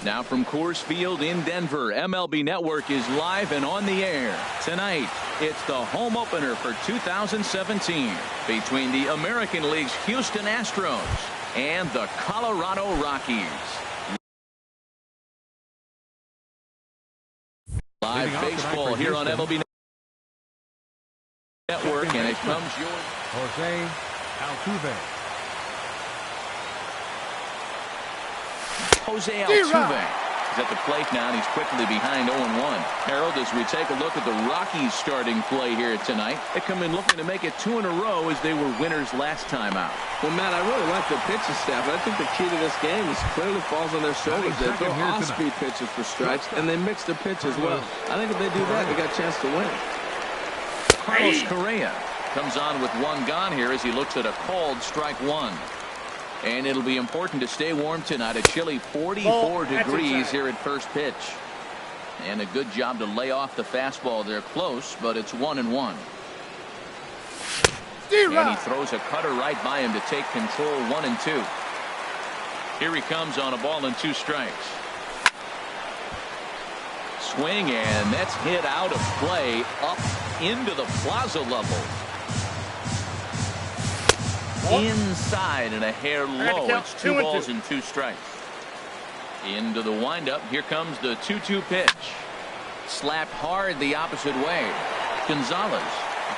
Now from Coors Field in Denver, MLB Network is live and on the air. Tonight, it's the home opener for 2017 between the American League's Houston Astros and the Colorado Rockies. Live baseball here on MLB Network, and it comes your Jose Altuve. Jose Altuve is at the plate now, and he's quickly behind 0-1. Harold, as we take a look at the Rockies starting play here tonight, they come in looking to make it 2 in a row as they were winners last time out. Well, Matt, I really like their pitching staff. I think the key to this game is clearly falls on their shoulders. They throw off-speed pitches for strikes, and they mix their pitch as well. I think if they do that, they got a chance to win. Carlos Correa comes on with 1 gone here as he looks at a called strike 1. And it'll be important to stay warm tonight. A chilly 44 degrees here at first pitch. And a good job to lay off the fastball. They're close, but it's 1-1. And he throws a cutter right by him to take control. 1-2. Here he comes on a ball and 2 strikes. Swing, and that's hit out of play up into the plaza level. Inside and a hair low. It's 2 balls and 2 strikes. Into the windup. Here comes the 2-2 pitch. Slapped hard the opposite way. Gonzalez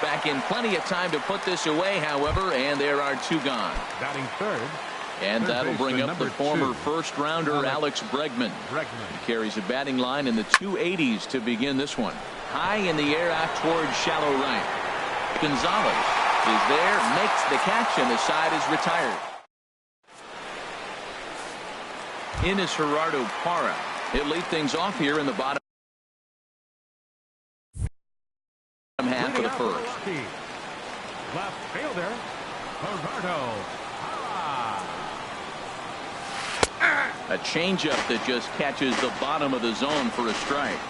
back in plenty of time to put this away, however, and there are 2 gone. Batting third. And that'll bring up the former first-rounder Alex Bregman. He carries a batting line in the 280s to begin this one. High in the air out towards shallow right. Gonzalez is there, makes the catch, and the side is retired. In is Gerardo Parra. He'll lead things off here in the bottom half of the first. Left fielder, Gerardo. A changeup that just catches the bottom of the zone for a strike.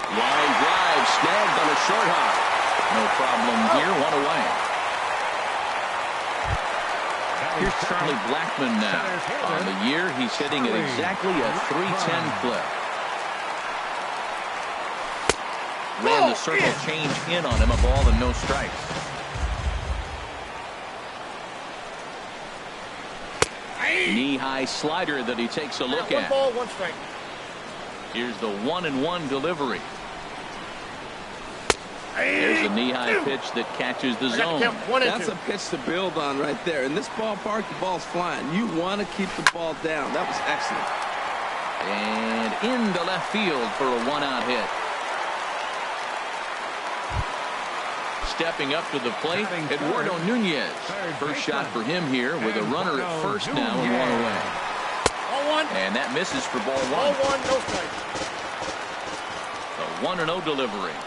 Line drive snagged on a short hop. No problem here. 1 away. Here's Charlie Blackmon now. On the year, he's hitting at exactly a .310 clip. Ran the circle change in on him. A ball and no strikes. Knee-high slider that he takes a look at. 1 ball, 1 strike. Here's the 1-1 delivery. There's a knee-high pitch that catches the zone. That's a pitch to build on right there. In this ballpark, the ball's flying. You want to keep the ball down. That was excellent. And into left field for a 1-out hit. Stepping up to the plate, Eduardo Nunez. First shot for him here with a runner at first now and 1 away. Ball 1. And that misses for ball 1. Ball 1, no strikes. The 1-0 delivery.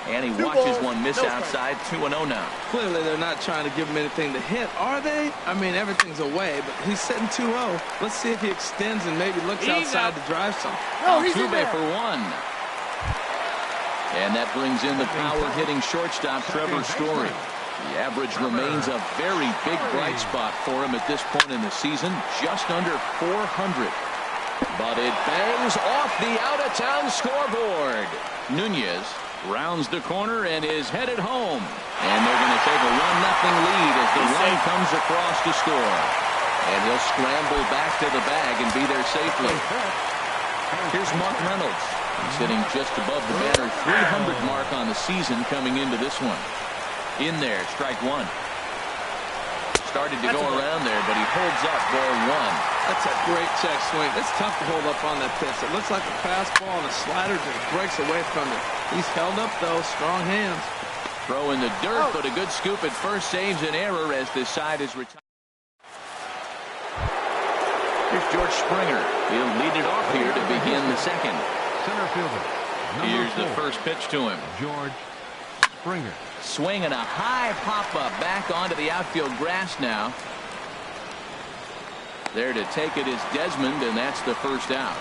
And he 2 watches balls, one miss no outside. 2-0 now. Clearly, they're not trying to give him anything to hit, are they? I mean, everything's away, but he's sitting 2-0. Let's see if he extends and maybe looks outside to drive some. No, he's in Altuve there. for 1. And that brings in the power-hitting shortstop, Trevor Story. The average remains a very big bright spot for him at this point in the season, just under 400. But it bangs off the out-of-town scoreboard. Nunez rounds the corner and is headed home. And they're going to take a 1-0 lead as the run comes across to score. And he'll scramble back to the bag and be there safely. Here's Mark Reynolds. He's sitting just above the banner 300 mark on the season coming into this one. In there, strike 1. Started to go around there, but he holds up ball 1. That's a great check swing. It's tough to hold up on that pitch. It looks like a fastball, and a slider just breaks away from it. He's held up, though. Strong hands. Throw in the dirt, but a good scoop at first saves an error as the side is retired. Here's George Springer. He'll lead it off here to begin the second. Center fielder. Here's the first pitch to him. George Springer. Swing and a high pop-up back onto the outfield grass now. There to take it is Desmond, and that's the first out.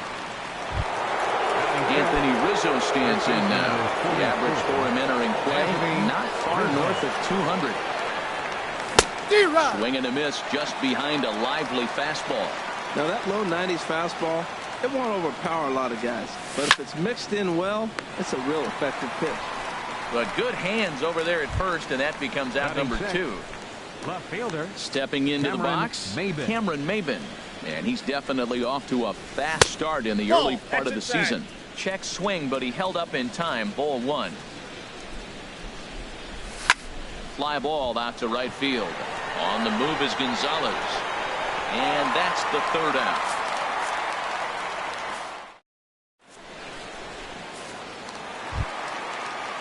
Anthony Rizzo stands in now. The average for him entering play, not far north of 200. Swing and a miss just behind a lively fastball. Now that low 90s fastball, it won't overpower a lot of guys. But if it's mixed in well, it's a real effective pitch. But good hands over there at first, and that becomes out number 2. Left fielder. Stepping into the box, Cameron Maben. And he's definitely off to a fast start in the early part of the season. Check swing, but he held up in time. Ball 1. Fly ball out to right field. On the move is Gonzalez. And that's the 3rd out.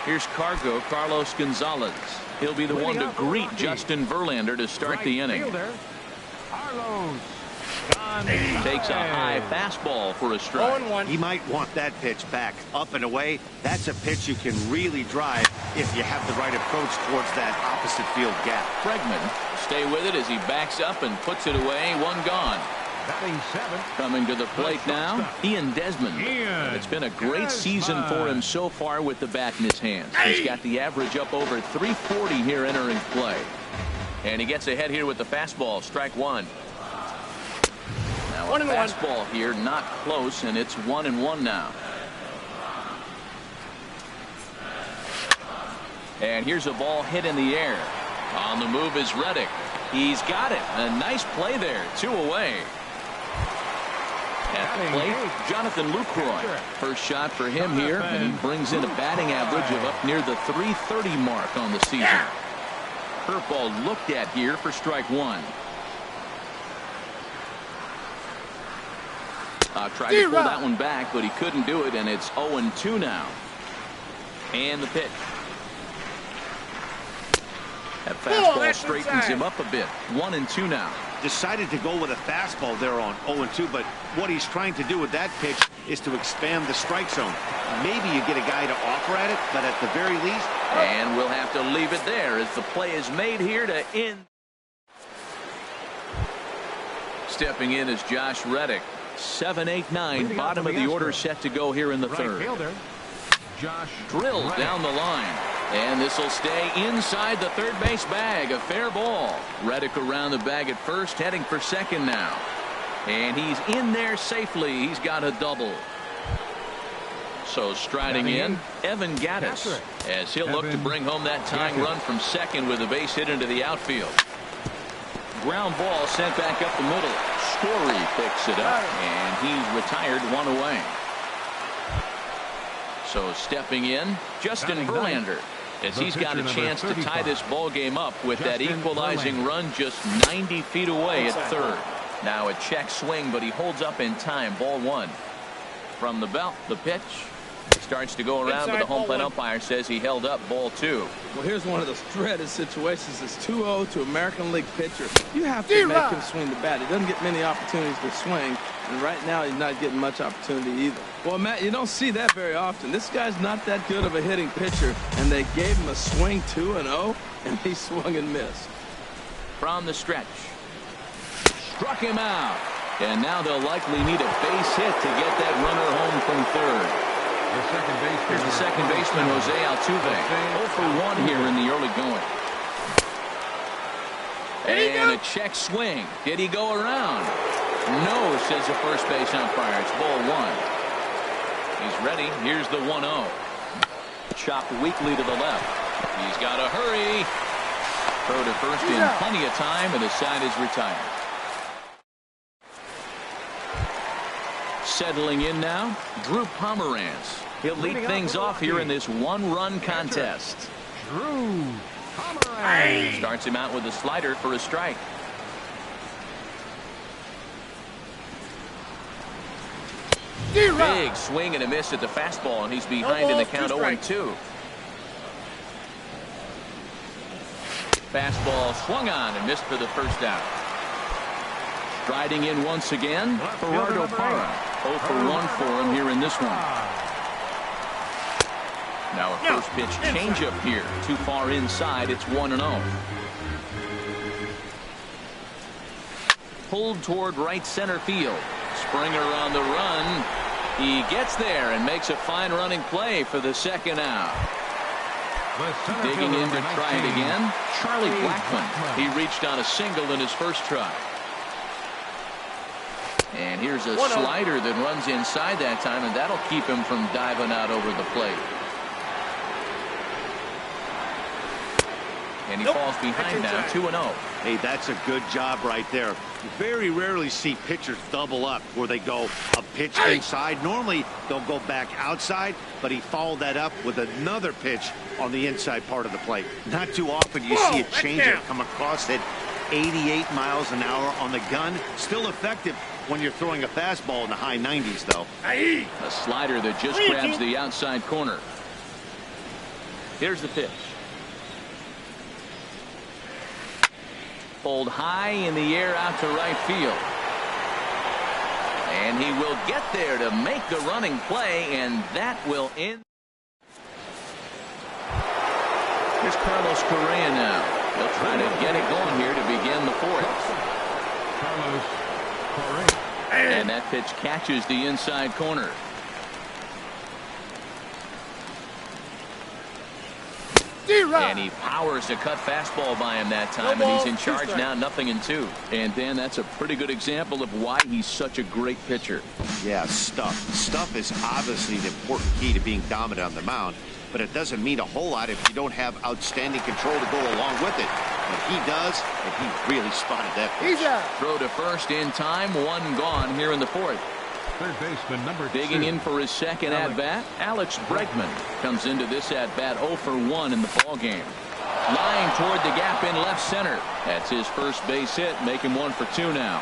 Here's Carlos Gonzalez. He'll be the one to greet Justin Verlander to start the inning. Takes a high fastball for a strike. He might want that pitch back. Up and away, that's a pitch you can really drive if you have the right approach towards that opposite field gap. Bregman stay with it as he backs up and puts it away. 1 gone. Coming to the plate now, Ian Desmond. And it's been a great season for him so far with the bat in his hands. He's got the average up over 340 here entering play. And he gets ahead here with the fastball. Strike 1. Now a fastball here, not close, and it's 1-1 now. And here's a ball hit in the air. On the move is Reddick. He's got it. A nice play there. 2 away. At the plate, Jonathan Lucroy. First shot for him here, and he brings in a batting average of up near the .330 mark on the season. Curveball looked at here for strike 1. Tried to pull that one back, but he couldn't do it, and it's 0-2 now. And the pitch. That fastball straightens him up a bit. 1-2 now. Decided to go with a fastball there on 0-2, but what he's trying to do with that pitch is to expand the strike zone. Maybe you get a guy to offer at it, but at the very least. And we'll have to leave it there as the play is made here to end. Stepping in is Josh Reddick. 7-8-9, bottom of the order set to go here in the 3rd. Drilled down the line. And this will stay inside the third base bag. A fair ball. Reddick around the bag at first, heading for second now. And he's in there safely. He's got a double. So striding in, Evan Gattis, as he'll look to bring home that tying run from second with a base hit into the outfield. Ground ball sent back up the middle. Story picks it up, and he's retired 1 away. So stepping in, Justin Verlander, as he's got a chance to tie this ball game up with that equalizing run just 90 feet away at 3rd. Now a check swing, but he holds up in time. Ball 1. From the belt, the pitch starts to go around, but the home plate umpire says he held up. Ball 2. Well, here's one of those dreaded situations. It's 2-0 to American League pitcher. You have to make him swing the bat. He doesn't get many opportunities to swing, and right now he's not getting much opportunity either. Well, Matt, you don't see that very often. This guy's not that good of a hitting pitcher, and they gave him a swing 2-0, and he swung and missed. From the stretch. Struck him out. And now they'll likely need a base hit to get that runner home from 3rd. Here's the second baseman, Jose Altuve. 0 for 1 here in the early going. And a check swing. Did he go around? No, says the first base umpire. It's ball 1. He's ready. Here's the 1-0. Chopped weakly to the left. He's got to hurry. Throw to first in plenty of time, and the side is retired. Settling in now, Drew Pomeranz. He'll lead things off here in this 1-run contest. Drew Pomeranz starts him out with a slider for a strike. Big swing and a miss at the fastball, and he's behind in the count 0-2. Fastball swung on and missed for the first out. Striding in once again, Gerardo Parra. 0 for 1 for him here in this one. Now a first pitch changeup here. Too far inside. It's 1-0. Pulled toward right center field. Springer on the run. He gets there and makes a fine running play for the second out. Digging in to try it again, Charlie Blackmon. He reached on a single in his first try. And here's a slider that runs inside that time, and that'll keep him from diving out over the plate. And he falls behind now, 2-0. Hey, that's a good job right there. You very rarely see pitchers double up where they go a pitch inside. Normally, they'll go back outside, but he followed that up with another pitch on the inside part of the plate. Not too often you see a changeup come across at 88 miles an hour on the gun. Still effective when you're throwing a fastball in the high 90s, though. A slider that just grabs the outside corner. Here's the pitch. Pulled high in the air out to right field. And he will get there to make the running play, and that will end. Here's Carlos Correa now. He'll try to get it going here to begin the fourth. Carlos Correa. And that pitch catches the inside corner. And he powers a cut fastball by him that time, and he's in charge now, 0-2. And Dan, that's a pretty good example of why he's such a great pitcher. Yeah, stuff. Stuff is obviously the important key to being dominant on the mound, but it doesn't mean a whole lot if you don't have outstanding control to go along with it. But he does, and he really spotted that pitch. Throw to first in time, one gone here in the fourth. Third baseman number 2. Digging in for his second at-bat, Alex Bregman comes into this at-bat 0 for 1 in the ballgame. Lying toward the gap in left center. That's his first base hit, making 1 for 2 now.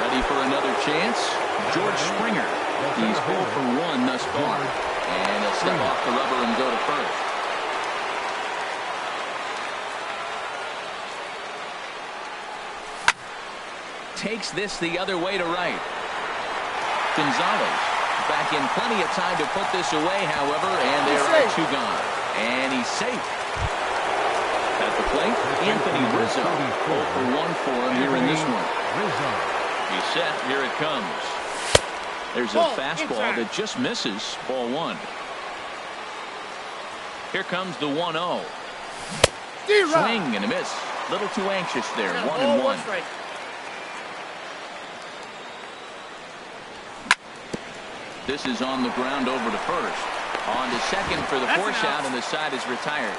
Ready for another chance? George Springer. He's 0 for 1 thus far. And he'll step off the rubber and go to first. Takes this the other way to right. Gonzalez back in plenty of time to put this away, however, and there are 2 gone. And he's safe. At the plate, Anthony Rizzo. 0 for 1 for him here in this one. He's set. Here it comes. There's a fastball that just misses. Ball 1. Here comes the 1-0. Swing and a miss. Little too anxious there. 1-1. This is on the ground over to first. On to second for the force out, and the side is retired.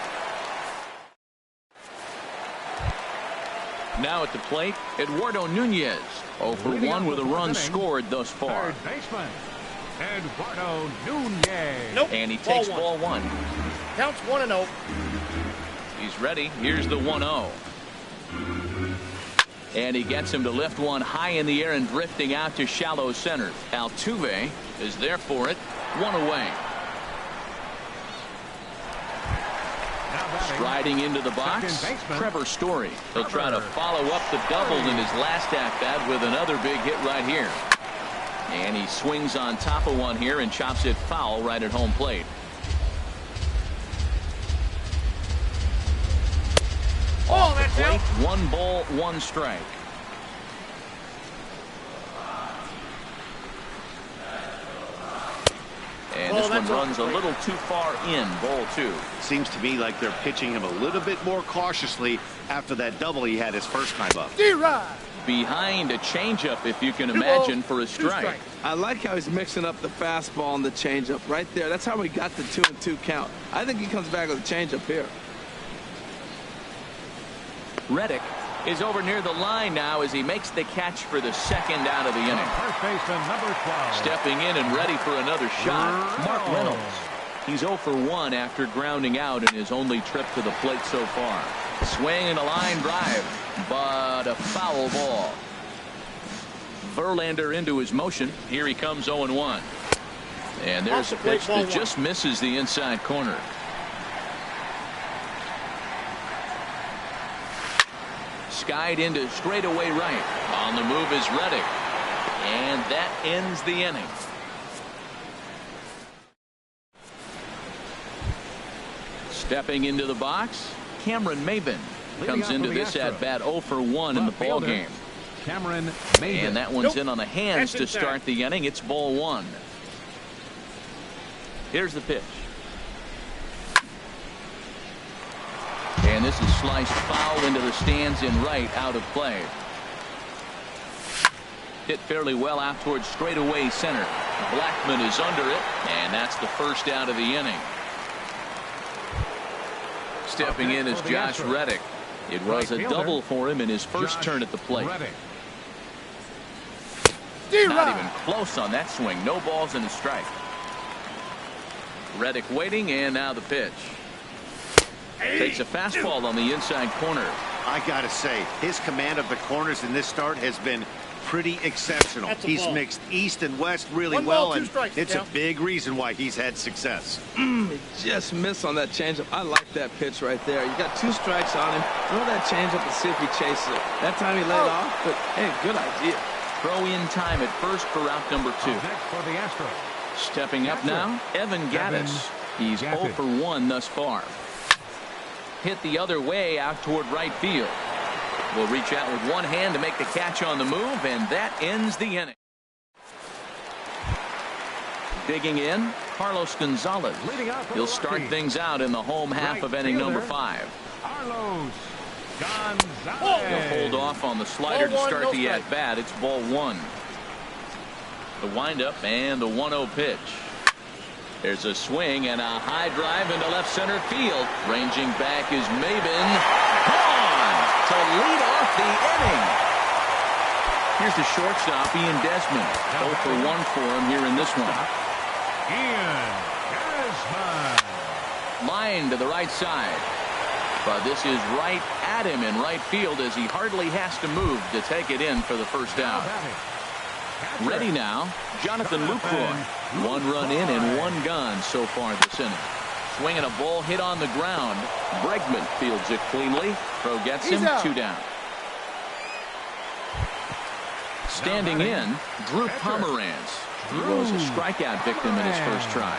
Now at the plate, Eduardo Nunez. 0 for 1 with a run scored thus far. Third baseman Eduardo Nunez. And he takes ball 1. Counts 1-0. He's ready. Here's the 1-0. And he gets him to lift one high in the air and drifting out to shallow center. Altuve is there for it. 1 away. Striding into the box, Trevor Story. He'll try to follow up the double in his last at-bat with another big hit right here. And he swings on top of one here and chops it foul right at home plate. Off the plate, 1 ball, 1 strike. And this one runs a little too far in, ball 2. Seems to me like they're pitching him a little bit more cautiously after that double he had his first time up. Behind a changeup, if you can imagine, for a strike. I like how he's mixing up the fastball and the changeup right there. That's how we got the 2-2 count. I think he comes back with a changeup here. Reddick is over near the line now as he makes the catch for the second out of the inning. First baseman number 12. Stepping in and ready for another shot, Mark Reynolds. He's 0 for 1 after grounding out in his only trip to the plate so far. Swing and a line drive, but a foul ball. Verlander into his motion. Here he comes 0-1. And there's a pitch that just misses the inside corner. Skied into straightaway right. On the move is Reddick. And that ends the inning. Stepping into the box, Cameron Maybin comes into this at-bat 0 for 1 in the ball game. Cameron Maybin. And that one's in on the hands to start the inning. It's ball 1. Here's the pitch. And this is sliced foul into the stands in right, out of play. Hit fairly well out towards straightaway center. Blackman is under it, and that's the first out of the inning. Stepping in is Josh Reddick. It was a double for him in his first turn at the plate. Not even close on that swing. No balls and a strike. Reddick waiting, and now the pitch. Takes a fastball on the inside corner. I gotta say, his command of the corners in this start has been pretty exceptional. He's mixed east and west really well, and it's a big reason why he's had success. He just missed on that changeup. I like that pitch right there. You got 2 strikes on him. Throw that changeup and see if he chases it. That time he laid off, but hey, good idea. Throw in time at first for out number 2. Next for the Astros. Stepping up now, Evan Gattis. He's 0 for 1 thus far. Hit the other way out toward right field. Will reach out with one hand to make the catch on the move, and that ends the inning. Digging in, Carlos Gonzalez. He'll start things out in the home half of inning number 5. Carlos Gonzalez. He'll hold off on the slider to start the at-bat. It's ball 1. The windup and the 1-0 pitch. There's a swing and a high drive into left center field. Ranging back is Maben. Gone to lead off the inning. Here's the shortstop, Ian Desmond. 0 for 1 for him here in this one. Ian Desmond. Line to the right side. But this is right at him in right field as he hardly has to move to take it in for the first out. Ready now, Jonathan Lucroy. 1 run in and 1 gone so far this inning. Swinging a ball hit on the ground. Bregman fields it cleanly. Throw gets him 2 down. Standing in, Drew Pomeranz. He was a strikeout victim in his first try.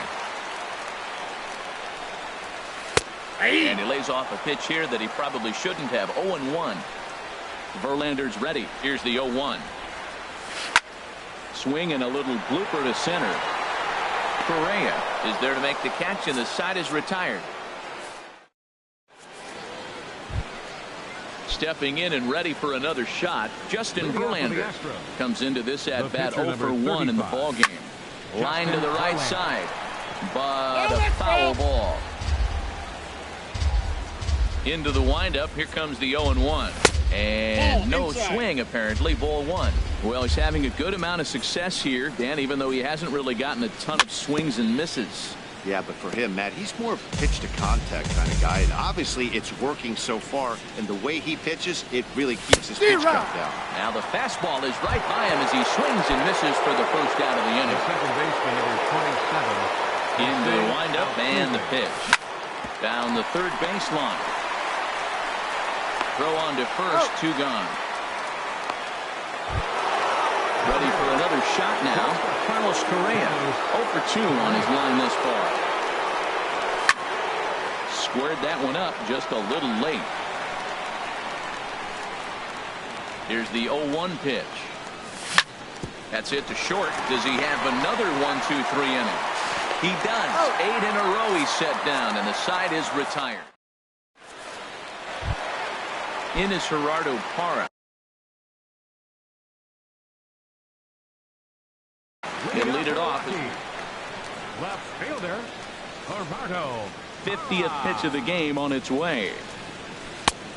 And he lays off a pitch here that he probably shouldn't have. 0-1. Verlander's ready. Here's the 0-1. Swing and a little blooper to center. Correa is there to make the catch, and the side is retired. Stepping in and ready for another shot, Justin Verlander comes into this at bat 0 for 1 in the ball game. Line to the right side, but a foul ball. Into the windup. Here comes the 0-1. And no swing, apparently. Ball 1. Well, he's having a good amount of success here, Dan, even though he hasn't really gotten a ton of swings and misses. Yeah, but for him, Matt, he's more of a pitch-to-contact kind of guy. And obviously, it's working so far. And the way he pitches, it really keeps his pitch count down. Now the fastball is right by him as he swings and misses for the first out of the inning. Second baseman, number 27. Into the windup and the pitch. Down the third baseline. Throw on to first, 2 gone. Ready for another shot now. Carlos Correa, 0 for 2 on his line this far. Squared that one up just a little late. Here's the 0-1 pitch. That's it to short. Does he have another 1-2-3 inning? He does. 8 in a row he's set down, and the side is retired. In is Gerardo Parra. He'll lead it off. Left fielder, Gerardo. 50th pitch of the game on its way.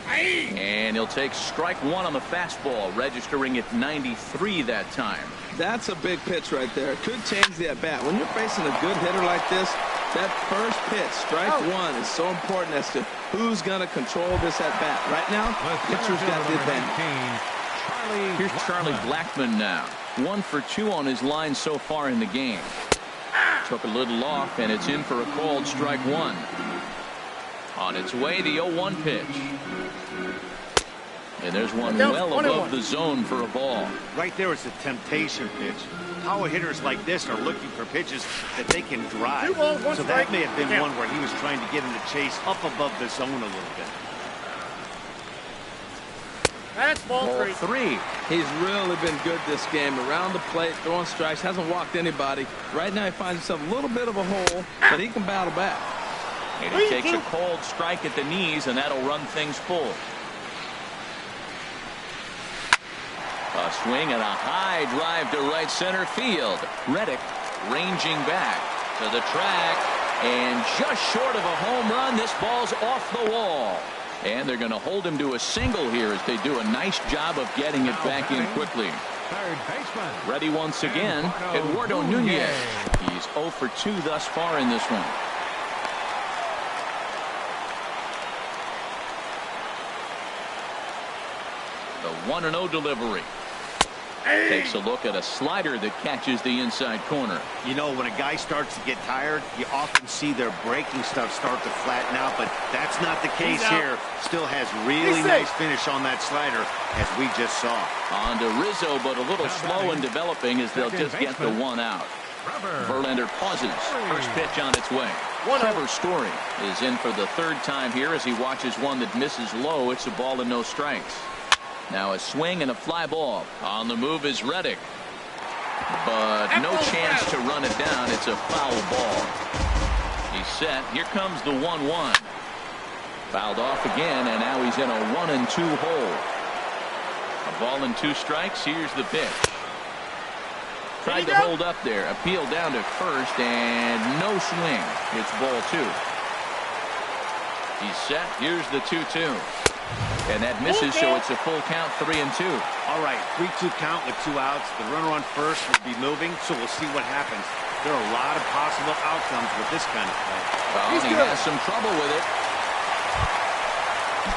And he'll take strike 1 on the fastball, registering at 93 that time. That's a big pitch right there. It could change the at-bat. When you're facing a good hitter like this, that first pitch, strike 1, is so important as to who's going to control this at-bat. Right now, pitcher's got the advantage. Here's Charlie Blackman now. 1 for 2 on his line so far in the game. Took a little off, and it's in for a called strike 1. On its way, the 0-1 pitch. And there's one well above the zone for a ball. Right there is a temptation pitch. Power hitters like this are looking for pitches that they can drive. So that may have been one where he was trying to get in the chase up above the zone a little bit. That's ball Ball 3. He's really been good this game. Around the plate, throwing strikes, hasn't walked anybody. Right now he finds himself a little bit of a hole, but he can battle back. And he takes a cold strike at the knees, and that'll run things full. A swing and a high drive to right center field. Reddick ranging back to the track, and just short of a home run. This ball's off the wall. And they're going to hold him to a single here as they do a nice job of getting it back in quickly. Third baseman. Ready once again, Eduardo Nunez. He's 0 for 2 thus far in this one. The 1-0 delivery. Takes a look at a slider that catches the inside corner. You know, when a guy starts to get tired, you often see their breaking stuff start to flatten out, but that's not the case here. Still has really nice finish on that slider, as we just saw. On to Rizzo, but a little slow in developing as they'll just get the one out. Verlander pauses. First pitch on its way. Trevor Story is in for the third time here as he watches one that misses low. It's a ball and no strikes. Now a swing and a fly ball. On the move is Reddick. But no chance to run it down. It's a foul ball. He's set. Here comes the 1-1. Fouled off again, and now he's in a 1-2 hole. A ball and 2 strikes. Here's the pitch. Tried to hold up there. Appeal down to first, and no swing. It's ball 2. He's set. Here's the 2-2. And that misses, so it's a full count, 3-2. All right, 3-2 count with 2 outs. The runner on first will be moving, so we'll see what happens. There are a lot of possible outcomes with this kind of play. Well, he has some trouble with it.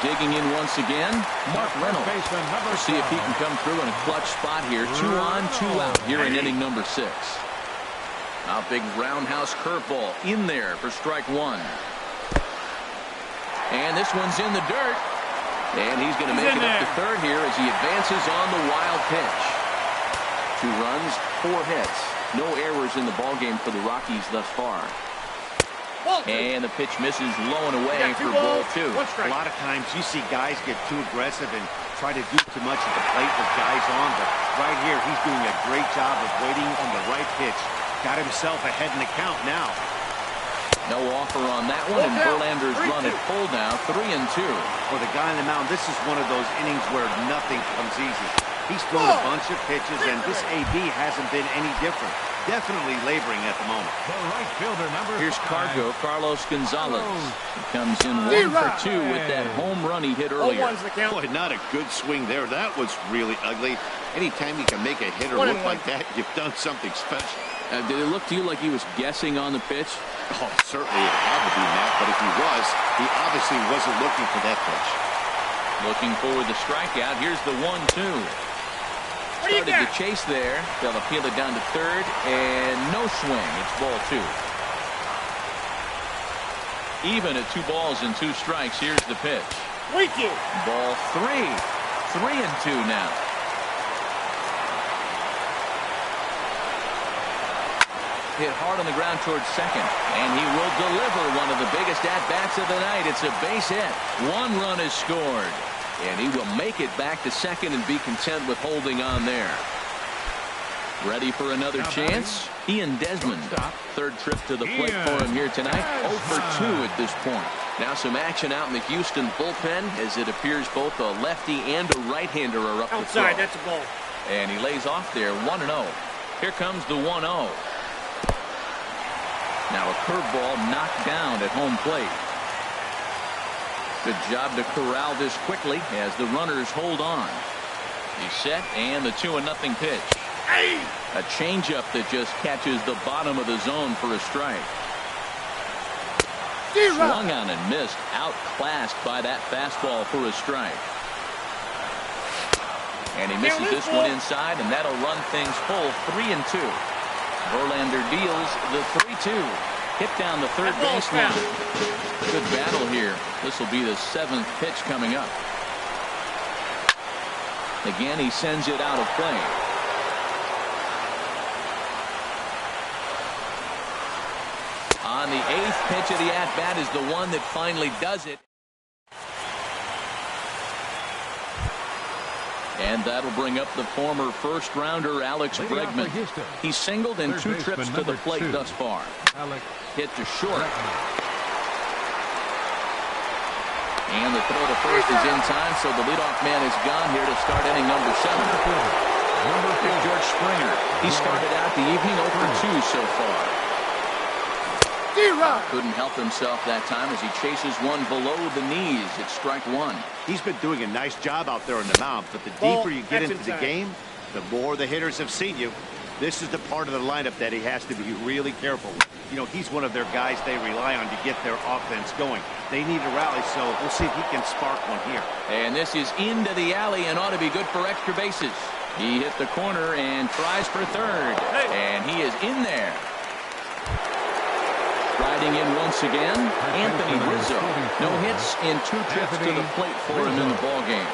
Digging in once again, Mark Reynolds. We'll see if he can come through in a clutch spot here. 2 on, 2 out here in inning number 6. A big roundhouse curveball in there for strike 1. And this one's in the dirt. And he's going to make it up to third here as he advances on the wild pitch. 2 runs, 4 hits. No errors in the ballgame for the Rockies thus far. And the pitch misses low and away for ball 2. A lot of times you see guys get too aggressive and try to do too much at the plate with guys on. But right here, he's doing a great job of waiting on the right pitch. Got himself ahead in the count now. No offer on that one, and Verlander's run at full now, 3-2. For the guy on the mound, this is one of those innings where nothing comes easy. He's thrown a bunch of pitches, and this AB hasn't been any different. Definitely laboring at the moment. The right fielder, Here's Cargo, Carlos Gonzalez. He comes in 1 for 2 with that home run he hit earlier. Boy, not a good swing there. That was really ugly. Anytime you can make a hitter look like that, you've done something special. Did it look to you like he was guessing on the pitch? Oh, certainly it had to be, Matt, but if he was, he obviously wasn't looking for that pitch. Looking for the strikeout. Here's the 1-2. Started the chase there. They'll appeal it down to third, and no swing. It's ball 2. Even at 2 balls and 2 strikes. Here's the pitch. Ball 3. 3-2 now. Hit hard on the ground towards second, and he will deliver one of the biggest at-bats of the night. It's a base hit. 1 run is scored, and he will make it back to second and be content with holding on there. Ready for another chance? Ian Desmond. Third trip to the plate for him here tonight. 0 for 2 at this point. Now some action out in the Houston bullpen as it appears both a lefty and a right-hander are up outside. The that's a ball. And he lays off there 1-0. Here comes the 1-0. Now a curveball knocked down at home plate. Good job to corral this quickly as the runners hold on. He's set, and the 2-0 pitch. A changeup that just catches the bottom of the zone for a strike. Swung on and missed, outclassed by that fastball for a strike. And he misses this one inside, and that'll run things full 3-2. Verlander deals the 3-2. Hit down the third baseline. Good battle here. This will be the 7th pitch coming up. Again, he sends it out of play. On the 8th pitch of the at-bat is the one that finally does it. And that'll bring up the former first-rounder Alex Bregman. He's singled in 2 trips to the plate thus far. Hit to short. And the throw to first is in time, so the leadoff man is gone here to start inning number 7. Here's George Springer. He started out the evening 0 for 2 so far. Couldn't help himself that time as he chases one below the knees. It's strike 1. He's been doing a nice job out there on the mound, but the deeper you get into the game, the more the hitters have seen you. This is the part of the lineup that he has to be really careful. You know, he's one of their guys they rely on to get their offense going. They need a rally, so we'll see if he can spark one here. And this is into the alley and ought to be good for extra bases. He hit the corner and tries for third. And he is in there. Riding in once again, Anthony Rizzo. No hits in 2 trips to the plate for him in the ballgame.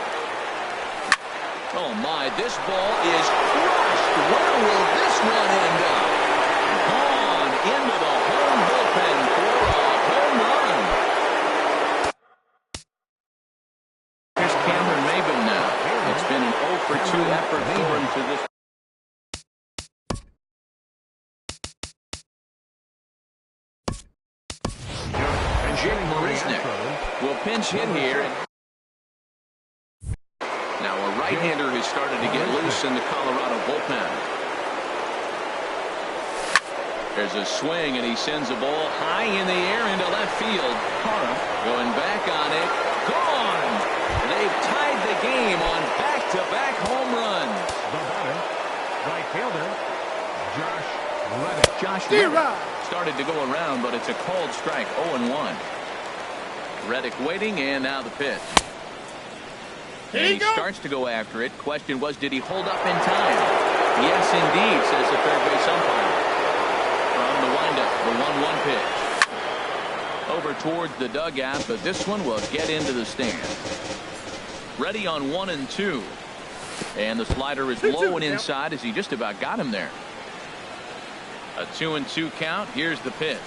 Oh my, this ball is crushed. Where will this one end up? Gone into the home bullpen for a home run. Here's Cameron Maben now. It's been an 0 for 2 effort for him to this. Jake Marisnik will pinch hit here. Now a right-hander has started to get loose in the Colorado bullpen. There's a swing, and he sends a ball high in the air into left field. Going back on it. Gone! They've tied the game on back-to-back home runs. The batter, right fielder, Josh Reddick. Josh Reddick started to go around, but it's a called strike, 0-1. Reddick waiting, and now the pitch. And he starts to go after it. Question was, did he hold up in time? Yes, indeed, says the third base umpire. From the windup, the 1-1 pitch. Over towards the dugout, but this one will get into the stands. Ready on 1 and 2. And the slider is low and inside as he just about got him there. A 2-2 count. Here's the pitch.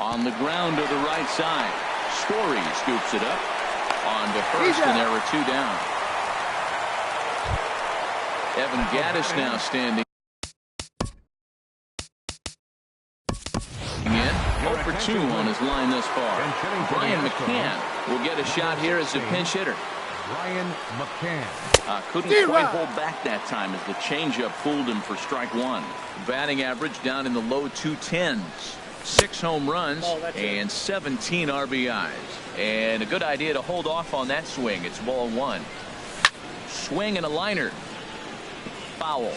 On the ground to the right side. Story scoops it up. On to first, and there are 2 down. Evan Gattis now standing in. 0 for 2 on his line thus far. Brian McCann will get a shot here as a pinch hitter. Brian McCann. Couldn't quite hold back that time as the changeup fooled him for strike 1. Batting average down in the low 210s. 6 home runs and 17 RBIs. And a good idea to hold off on that swing. It's ball 1. Swing and a liner. Foul.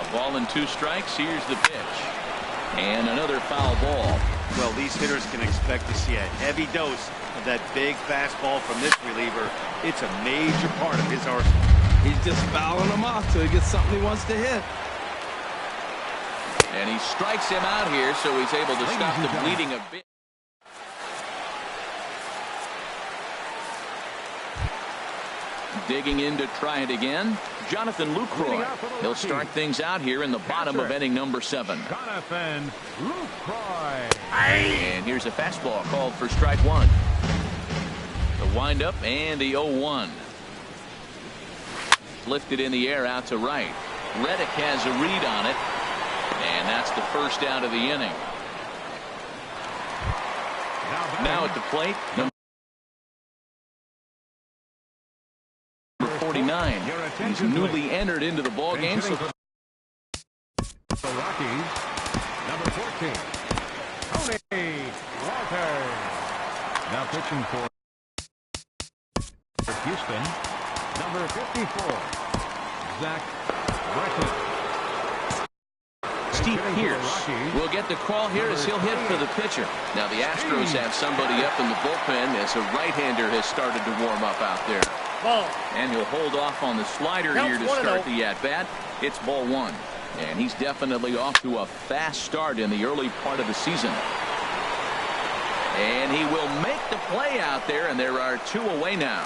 A ball and 2 strikes. Here's the pitch. And another foul ball. Well, these hitters can expect to see a heavy dose of that big fastball from this reliever. It's a major part of his arsenal. He's just fouling them off till he gets something he wants to hit. And he strikes him out here, so he's able to stop the bleeding a bit. Digging in to try it again, Jonathan Lucroy. He'll start things out here in the bottom of inning number 7. Jonathan Lucroy. And here's a fastball called for strike 1. The windup and the 0-1. Lifted in the air out to right. Reddick has a read on it. And that's the first out of the inning. Now at the plate, number 49. He's newly entered into the ball game. So the Rockies, number 14, Tony Walters. Now pitching for Houston, number 54, Zach Britton. Steve Pierce will get the call here as he'll hit for the pitcher. Now the Astros have somebody up in the bullpen as a right-hander has started to warm up out there. And he'll hold off on the slider here to start the at-bat. It's ball 1. And he's definitely off to a fast start in the early part of the season. And he will make the play out there, and there are 2 away now.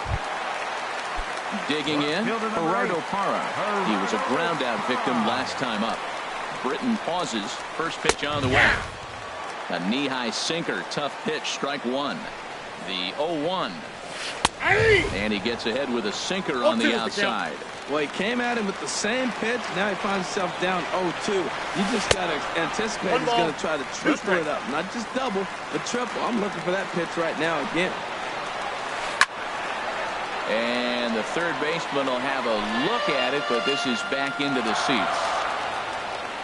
Digging in, Gerardo Parra. He was a ground-out victim last time up. Britton pauses. First pitch on the way. A knee-high sinker. Tough pitch. Strike 1. The 0-1. And he gets ahead with a sinker on the outside. Well, he came at him with the same pitch. Now he finds himself down 0-2. You just got to anticipate he's going to try to triple it up. Not just double, but triple. I'm looking for that pitch right now again. And the third baseman will have a look at it, but this is back into the seats.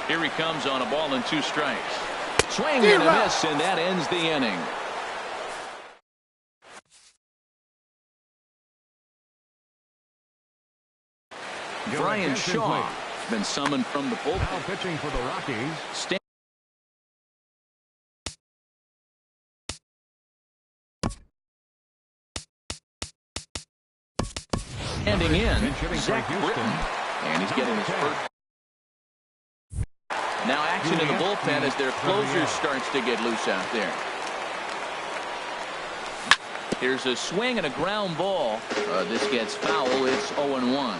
Here he comes on a ball and 2 strikes. Swing and a miss, and that ends the inning. Brian Shaw has been summoned from the bullpen. Now pitching for the Rockies. Standing in, Zach Britton, and he's getting his first. Now action in the bullpen as their closer starts to get loose out there. Here's a swing and a ground ball. This gets foul. It's 0-1.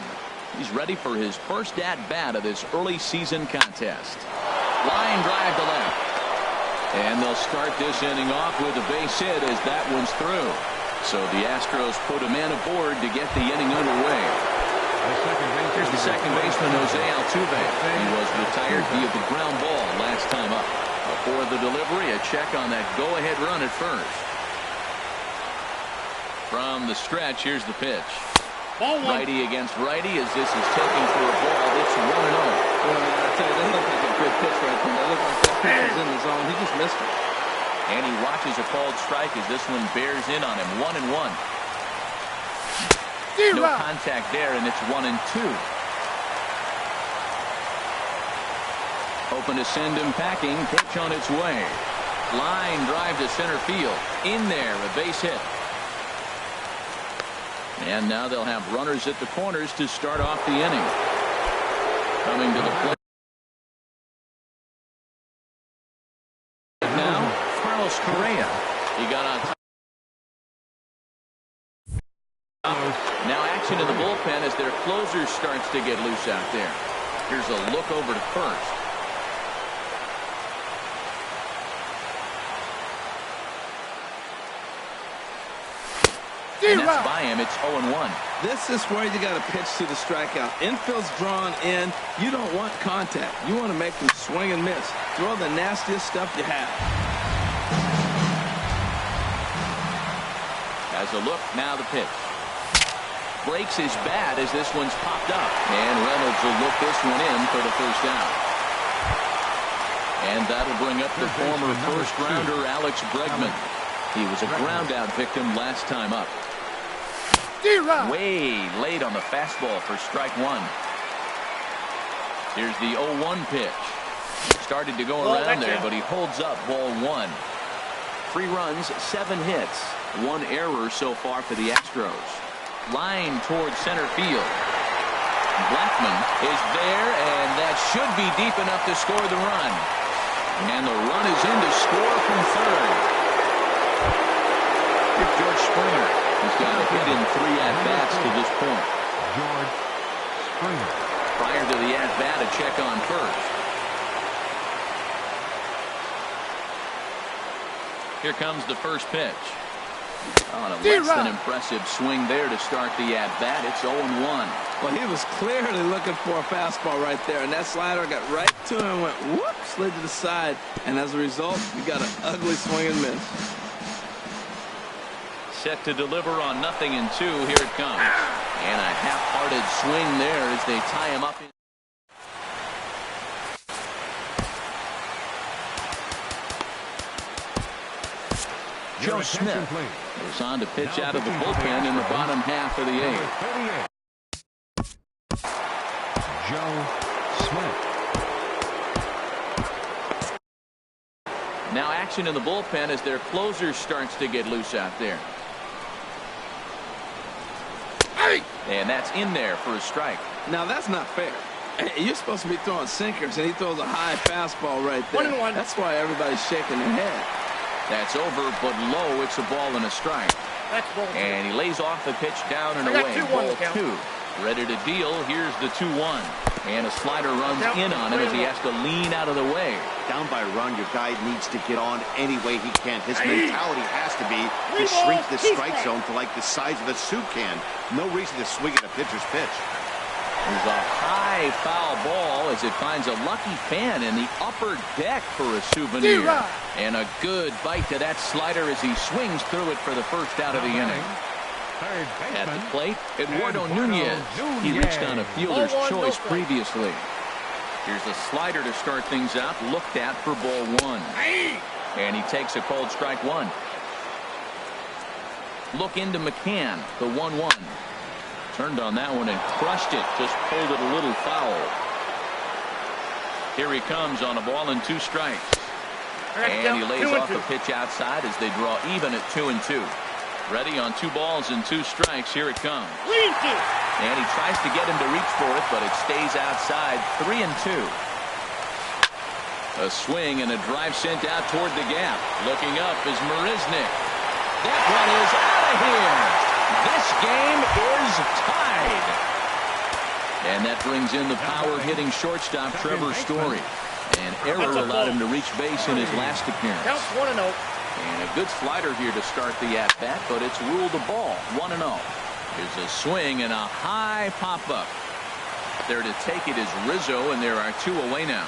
He's ready for his first at-bat of this early season contest. Line drive to left. And they'll start this inning off with a base hit as that one's through. So the Astros put a man aboard to get the inning underway. Here's the second baseman, Jose Altuve. He was retired via the ground ball last time up. Before the delivery, a check on that go-ahead run at first. From the stretch, here's the pitch. Righty against righty as this is taken for a ball. It's 1-0. Well, I tell you, that looked like a good pitch right there. That looked like that pitch was in the zone. He just missed it. And he watches a called strike as this one bears in on him. 1-1. No contact there, and it's 1-2. Hoping to send him packing. Pitch on its way. Line drive to center field. In there, a base hit. And now they'll have runners at the corners to start off the inning. Coming to the plate now, Carlos Correa. He got on top. Now action in the bullpen as their closer starts to get loose out there. Here's a look over to first. And that's by him. It's 0-1. This is where you got to pitch to the strikeout. Infield's drawn in. You don't want contact. You want to make them swing and miss. Throw the nastiest stuff you have. As a look, now the pitch. Breaks his bat as this one's popped up. And Reynolds will look this one in for the first out. And that'll bring up the former first-rounder Alex Bregman. He was a ground-out victim last time up. Way late on the fastball for strike one. Here's the 0-1 pitch. Started to go around there, but he holds up ball 1. 3 runs, 7 hits, 1 error so far for the Astros. Line towards center field. Blackman is there, and that should be deep enough to score the run. And the run is in to score from third. Here's George Springer. He's got a hit in 3 at-bats to this point. George Springer. Prior to the at-bat, a check on first. Here comes the first pitch. On a less than impressive swing there to start the at-bat. It's 0-1. Well, he was clearly looking for a fastball right there, and that slider got right to him and went whoop, slid to the side, and as a result, you got an ugly swing and miss. Set to deliver on 0-2. Here it comes. And a half-hearted swing there as they tie him up. Joe Smith goes on to pitch out of the bullpen in the bottom half of the 8th. Joe Smith. Now action in the bullpen as their closer starts to get loose out there. And that's in there for a strike. Now that's not fair. You're supposed to be throwing sinkers, and he throws a high fastball right there. 1-1. That's why everybody's shaking their head. That's over, but low. It's a ball and a strike. That's ball 2. And he lays off the pitch down and I got away. 2-1 Ball to count. 2. Ready to deal. Here's the 2-1. And a slider runs in on him as he has to lean out of the way. down by a run, your guy needs to get on any way he can. His mentality has to be to shrink the strike zone to like the size of a soup can. No reason to swing at a pitcher's pitch. There's a high foul ball as it finds a lucky fan in the upper deck for a souvenir. And a good bite to that slider as he swings through it for the first out of the inning. At the plate, Eduardo Nunez. He reached on a fielder's choice previously. Here's a slider to start things out, looked at for ball one. And he takes a cold strike one. Look into McCann, the 1-1. Turned on that one and crushed it, just pulled it a little foul. Here he comes on a ball and 2 strikes. And he lays off a pitch outside as they draw even at 2-2. Ready on 2 balls and 2 strikes. Here it comes. And he tries to get him to reach for it, but it stays outside. 3-2. A swing and a drive sent out toward the gap. Looking up is Marisnick. That one is out of here. This game is tied. And that brings in the power-hitting shortstop Trevor Story. An error allowed him to reach base in his last appearance. Counts 1-0. And a good slider here to start the at-bat, but it's ruled a ball. 1-0. Here's a swing and a high pop-up. There to take it is Rizzo, and there are 2 away now.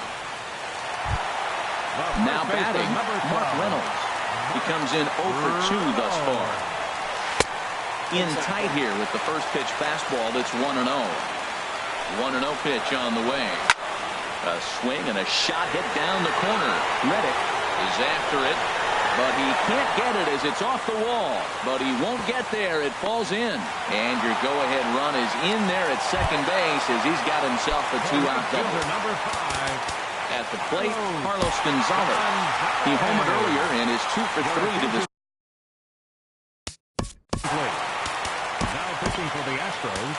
Now batting, Mark Reynolds. He comes in 0 for 2 thus far. In tight here with the first pitch fastball. That's 1-0. 1-0 pitch on the way. A swing and a shot hit down the corner. Reddick is after it, but he can't get it as it's off the wall. But he won't get there. It falls in. And your go-ahead run is in there at second base as he's got himself a 2-out double. Number 5. At the plate, Carlos Gonzalez. He homered earlier and is 2 for 3 to this. Now pitching for the Astros,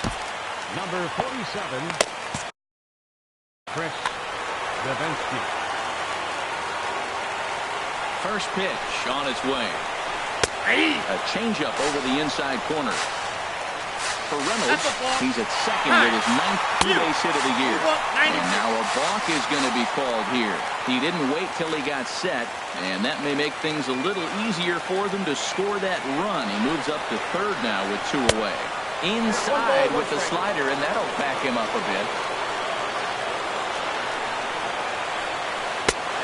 number 47, Chris Davinsky. First pitch on its way. A changeup over the inside corner. For Reynolds, he's at second with his 9th two-base hit of the year. And now a balk is going to be called here. He didn't wait till he got set, and that may make things a little easier for them to score that run. He moves up to third now with 2 away. Inside with the slider, and that'll back him up a bit.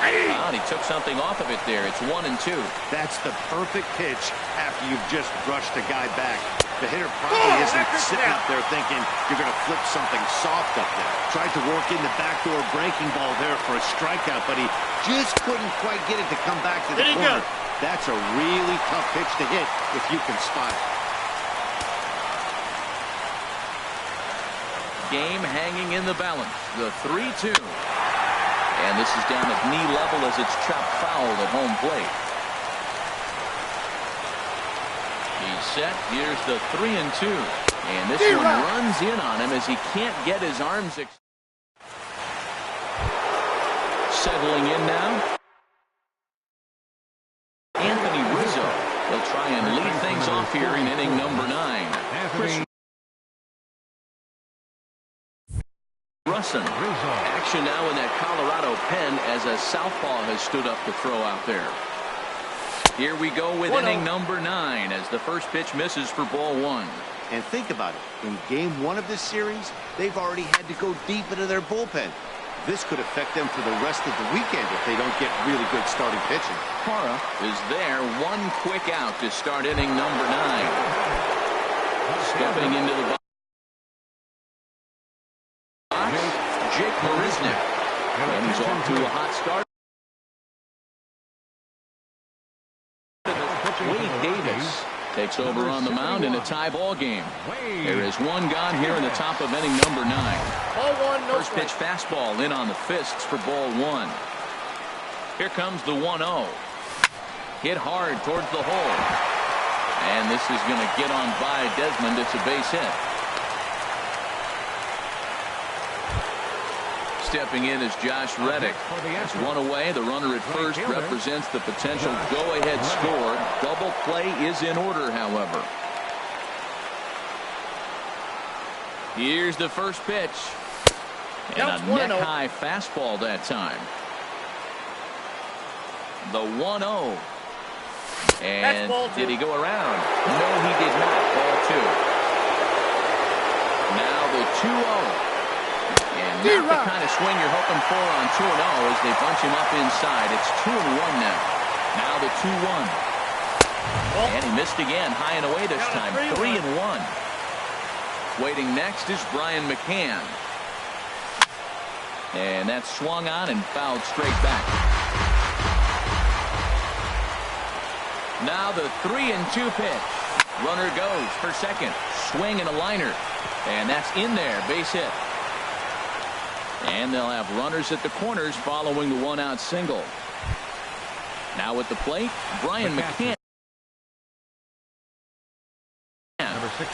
Oh, and he took something off of it there. It's 1-2. That's the perfect pitch after you've just brushed a guy back. The hitter probably isn't sitting up there thinking you're going to flip something soft up there. Tried to work in the backdoor breaking ball there for a strikeout, but he just couldn't quite get it to come back to the corner. That's a really tough pitch to hit if you can spot it. Game hanging in the balance. The 3-2. And this is down at knee level as it's chopped foul at home plate. He's set. Here's the 3-2. And this one runs in on him as he can't get his arms. Settling in now. Anthony Rizzo. He'll try and lead things off here in inning number 9. Chris Russin. Action now in that Colorado pen as a southpaw has stood up to throw out there. Here we go with inning number 9 as the first pitch misses for ball 1. And think about it. In game 1 of this series, they've already had to go deep into their bullpen. This could affect them for the rest of the weekend if they don't get really good starting pitching. Parra is there. 1 quick out to start inning number 9. Stepping into the box, Jake Marisnick. And he's off to a hot start. Wade Davis takes over on the mound in a tie ball game. There is 1 gone here in the top of inning number 9. First pitch fastball in on the fists for ball 1. Here comes the 1-0. Hit hard towards the hole. And this is going to get on by Desmond. It's a base hit. Stepping in is Josh Reddick. It's 1 away. The runner at first represents the potential go-ahead score. Double play is in order, however. Here's the first pitch. And a neck-high fastball that time. The 1-0. And did he go around? No, he did not. Ball 2. Now the 2-0. And not the kind of swing you're hoping for on 2-0 as they bunch him up inside. It's 2-1 now. Now the 2-1. And he missed again, high and away this time. 3-1. Waiting next is Brian McCann. And that's swung on and fouled straight back. Now the 3-2 pitch. Runner goes for second. Swing and a liner. And that's in there. Base hit. And they'll have runners at the corners following the one-out single. Now at the plate, Brian McCann.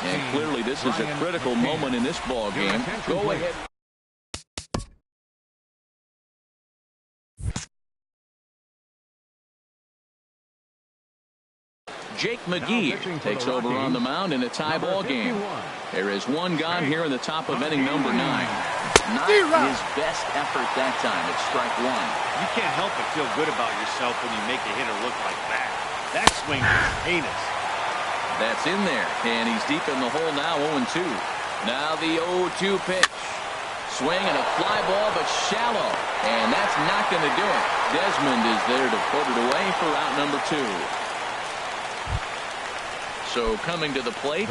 And clearly this is a critical moment in this ball game. Go ahead. Jake McGee takes over on the mound in a tie ball game. There is one gone here in the top of inning number 9. Not his best effort that time. It's strike 1. You can't help but feel good about yourself when you make a hitter look like that. That swing was heinous. That's in there, and he's deep in the hole now, 0-2. Now the 0-2 pitch. Swing and a fly ball, but shallow, and that's not going to do it. Desmond is there to put it away for out number 2. So coming to the plate.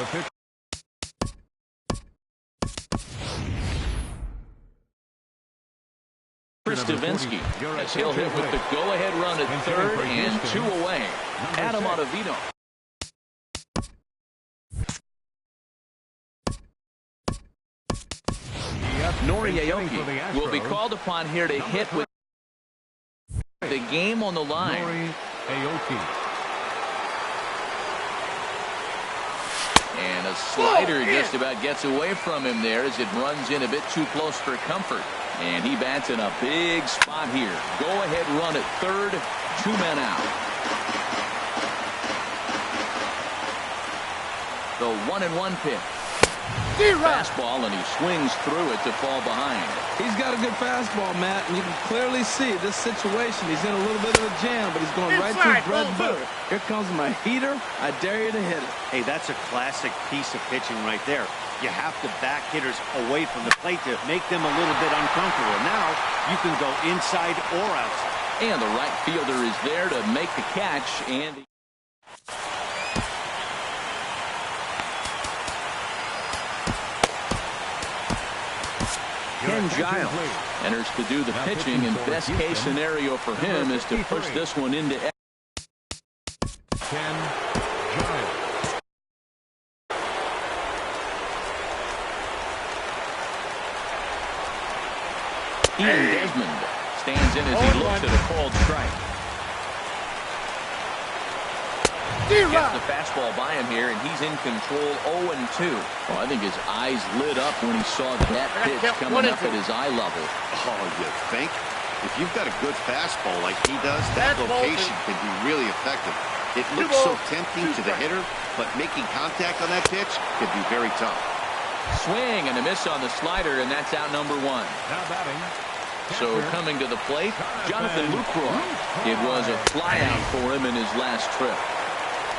Chris Davinsky, as he'll hit with the go-ahead run at third and 2 away. Adam Ottavino. Nori Aoki will be called upon here to hit with the game on the line. And a slider just about gets away from him there as it runs in a bit too close for comfort. And he bats in a big spot here. Go-ahead run at third, 2 men out. The 1-1 pitch. Fastball, and he swings through it to fall behind. He's got a good fastball, Matt, and you can clearly see this situation. He's in a little bit of a jam, but he's going right to bread and butter. Here comes my heater. I dare you to hit it. Hey, that's a classic piece of pitching right there. You have to back hitters away from the plate to make them a little bit uncomfortable. Now you can go inside or outside. And the right fielder is there to make the catch. And Ken Giles enters to do the pitching, and best case scenario for him is to push this one into Ken Giles. Ian Desmond stands in as he looks at a called strike. Gets the fastball by him here, and he's in control 0-2. Well, I think his eyes lit up when he saw that pitch coming up at his eye level. Oh, you think? If you've got a good fastball like he does, that location can be really effective. It looks so tempting to the hitter, but making contact on that pitch could be very tough. Swing and a miss on the slider, and that's out number 1. Now batting. So coming to the plate, Jonathan Lucroy. It was a flyout for him in his last trip.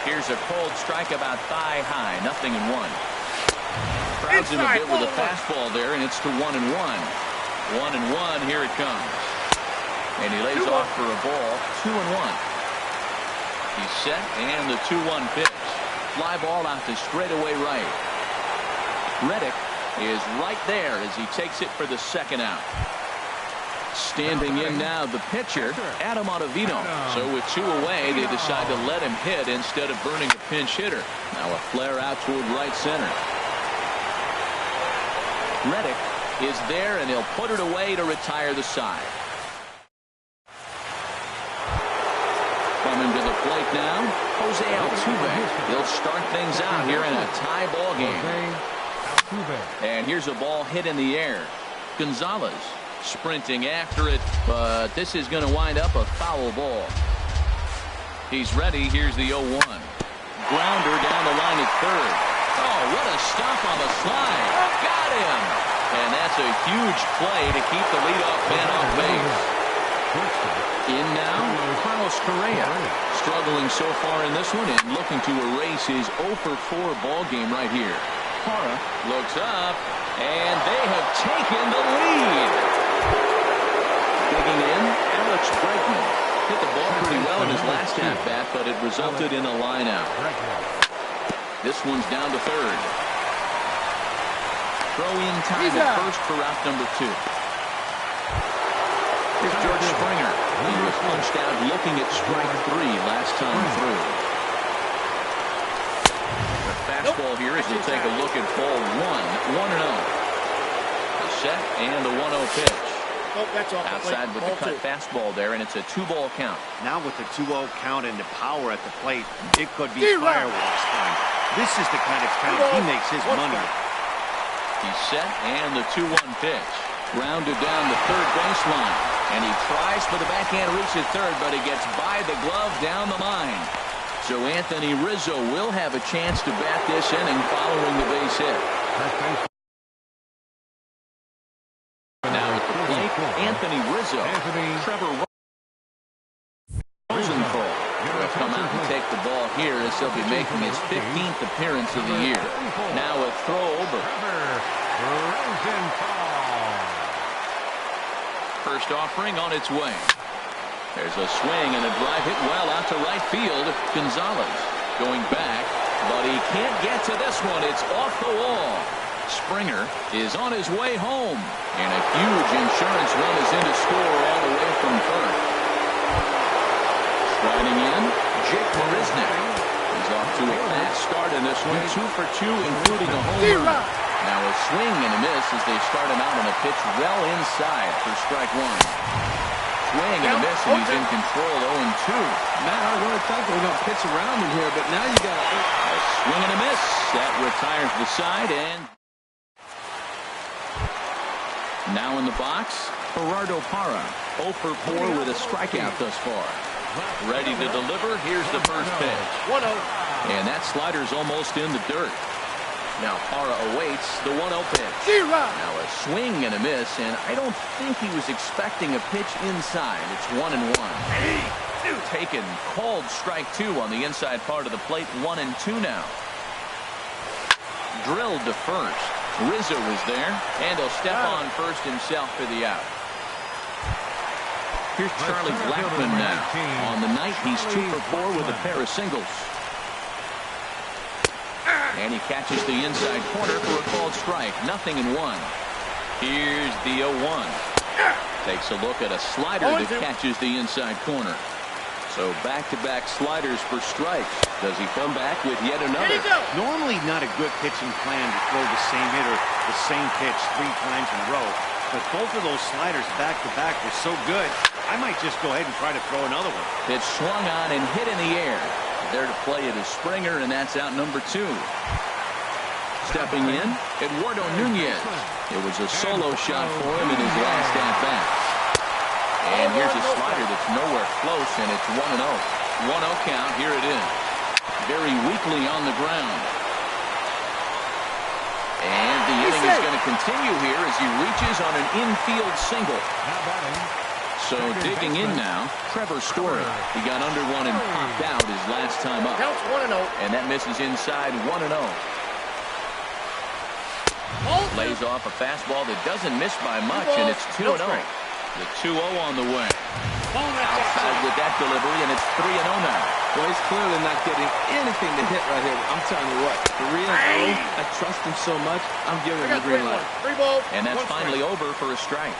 Here's a cold strike about thigh high, 0-1. Crowds him a bit with a fastball there, and it's to 1-1. 1-1, here it comes. And he lays off for a ball, 2-1. He's set, and the 2-1 pitch. Fly ball out to straightaway right. Reddick is right there as he takes it for the second out. Standing in now, the pitcher, Adam Ottavino. So with 2 away, they decide to let him hit instead of burning a pinch hitter. Now a flare out toward right center. Reddick is there, and he'll put it away to retire the side. Coming to the plate now, Jose Altuve. He'll start things out here in a tie ball game. And here's a ball hit in the air. Gonzalez sprinting after it, but this is going to wind up a foul ball. He's ready. Here's the 0-1. Grounder down the line at third. Oh, what a stop on the slide. Got him. And that's a huge play to keep the leadoff man off base. In now, Carlos Carlos Correa. Struggling so far in this one and looking to erase his 0 for 4 ball game right here. Parra looks up, and they have taken the lead. Digging in, Alex Bregman hit the ball pretty well in his last at-bat, but it resulted in a line-out. This one's down to third. Throw-in time at first for route number 2. Here's George Springer. He was punched out looking at strike 3 last time through. The fastball here as we take a look at ball 1. 1-0. The set and the 1-0 pitch. Oh, that's off. Outside with the cut fastball there, and it's a 2-ball count. Now with the 2-0 count and the power at the plate, it could be fireworks time. This is the kind of count he makes his money with. He's set, and the 2-1 pitch. Grounded down the third baseline. And he tries for the backhand reach at third, but he gets by the glove down the line. So Anthony Rizzo will have a chance to bat this inning following the base hit. Now at the plate, Anthony Rizzo. Trevor Rosenthal will come out and take the ball here as he'll be making his 15th appearance of the year. Now a throw over. First offering on its way. There's a swing and a drive hit well out to right field. Gonzalez going back, but he can't get to this one. It's off the wall. Springer is on his way home, and a huge insurance run is in to score all the way from third. Sliding in, Jake Marisnick. He's off to a fast start in this one, 2 for 2, including a home run. Now a swing and a miss as they start him out on a pitch well inside for strike 1. Swing and a miss, and he's in control, 0-2. Matt, I really thought they were going to pitch around him here, but now you got a swing and a miss. That retires the side, and now in the box, Gerardo Parra, 0 for 4 with a strikeout thus far. Ready to deliver. Here's the first pitch. 1-0. And that slider's almost in the dirt. Now Parra awaits the 1-0 pitch. Now a swing and a miss, and I don't think he was expecting a pitch inside. It's 1-1. Taken, called strike 2 on the inside part of the plate. 1-2 now. Drilled to first. Rizzo is there, and he'll step on first himself for the out. Here's Charlie Blackmon now. On the night, he's 2 for 4 with a pair of singles. And he catches the inside corner for a called strike. 0-1. Here's the 0-1. Takes a look at a slider that catches the inside corner. So back-to-back sliders for strikes. Does he come back with yet another? Normally not a good pitching plan to throw the same hitter the same pitch 3 times in a row. But both of those sliders back-to-back were so good, I might just go ahead and try to throw another one. It's swung on and hit in the air. There to play it is Springer, and that's out number 2. Stepping in, Eduardo Nunez. It was a solo shot for him in his last at-bat. And here's a slider that's nowhere close, and it's 1-0. 1-0 count. Here it is. Very weakly on the ground. And the inning is going to continue here as he reaches on an infield single. So digging in now, Trevor Story. He got under one and popped out his last time up. Counts 1-0. And that misses inside. 1-0. Lays off a fastball that doesn't miss by much, and it's 2-0. The 2-0 on the way. Outside with that delivery, and it's 3-0 now. Well, he's clearly not getting anything to hit right here. I'm telling you what, 3-0, I trust him so much, I'm giving him the green light. 3 balls. And that's finally over for a strike.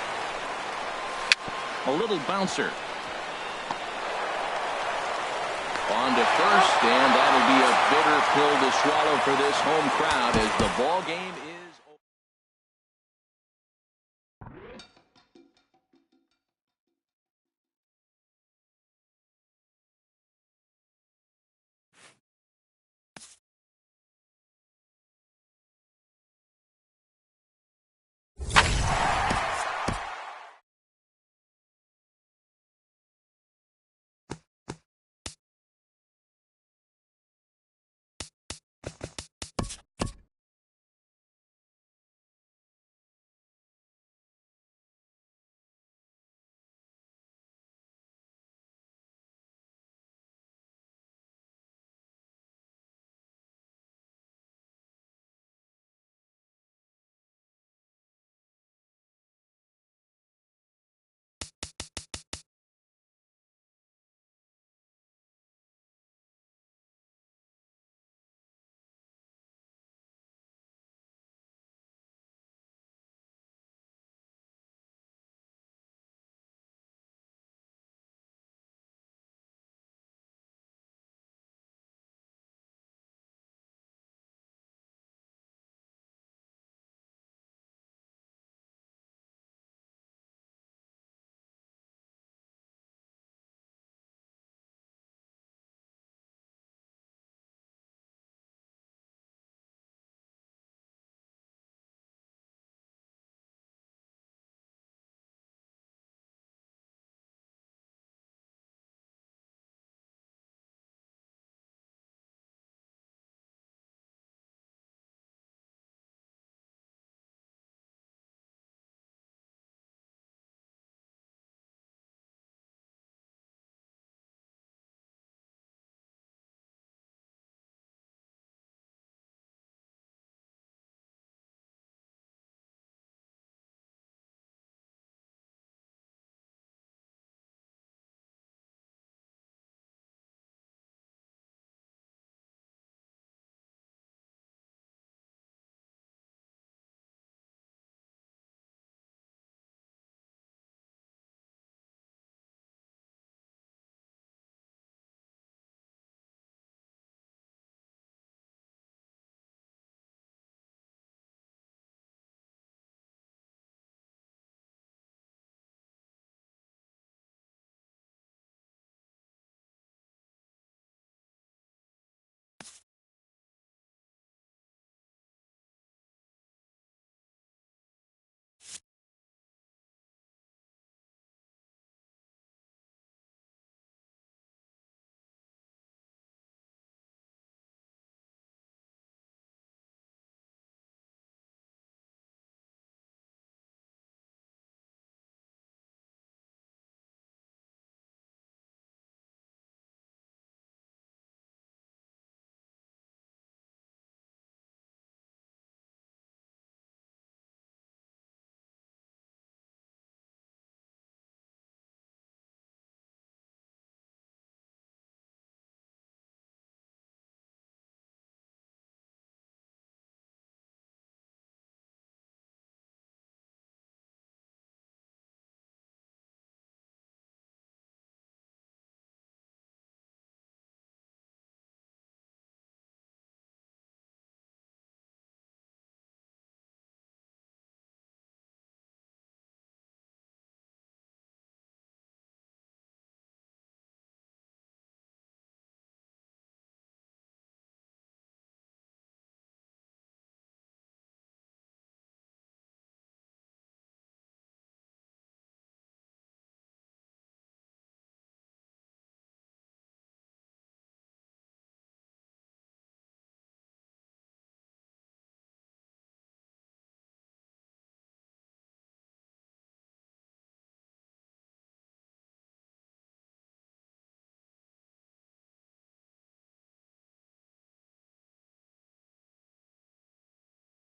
A little bouncer. On to first, and that'll be a bitter pill to swallow for this home crowd as the ball game is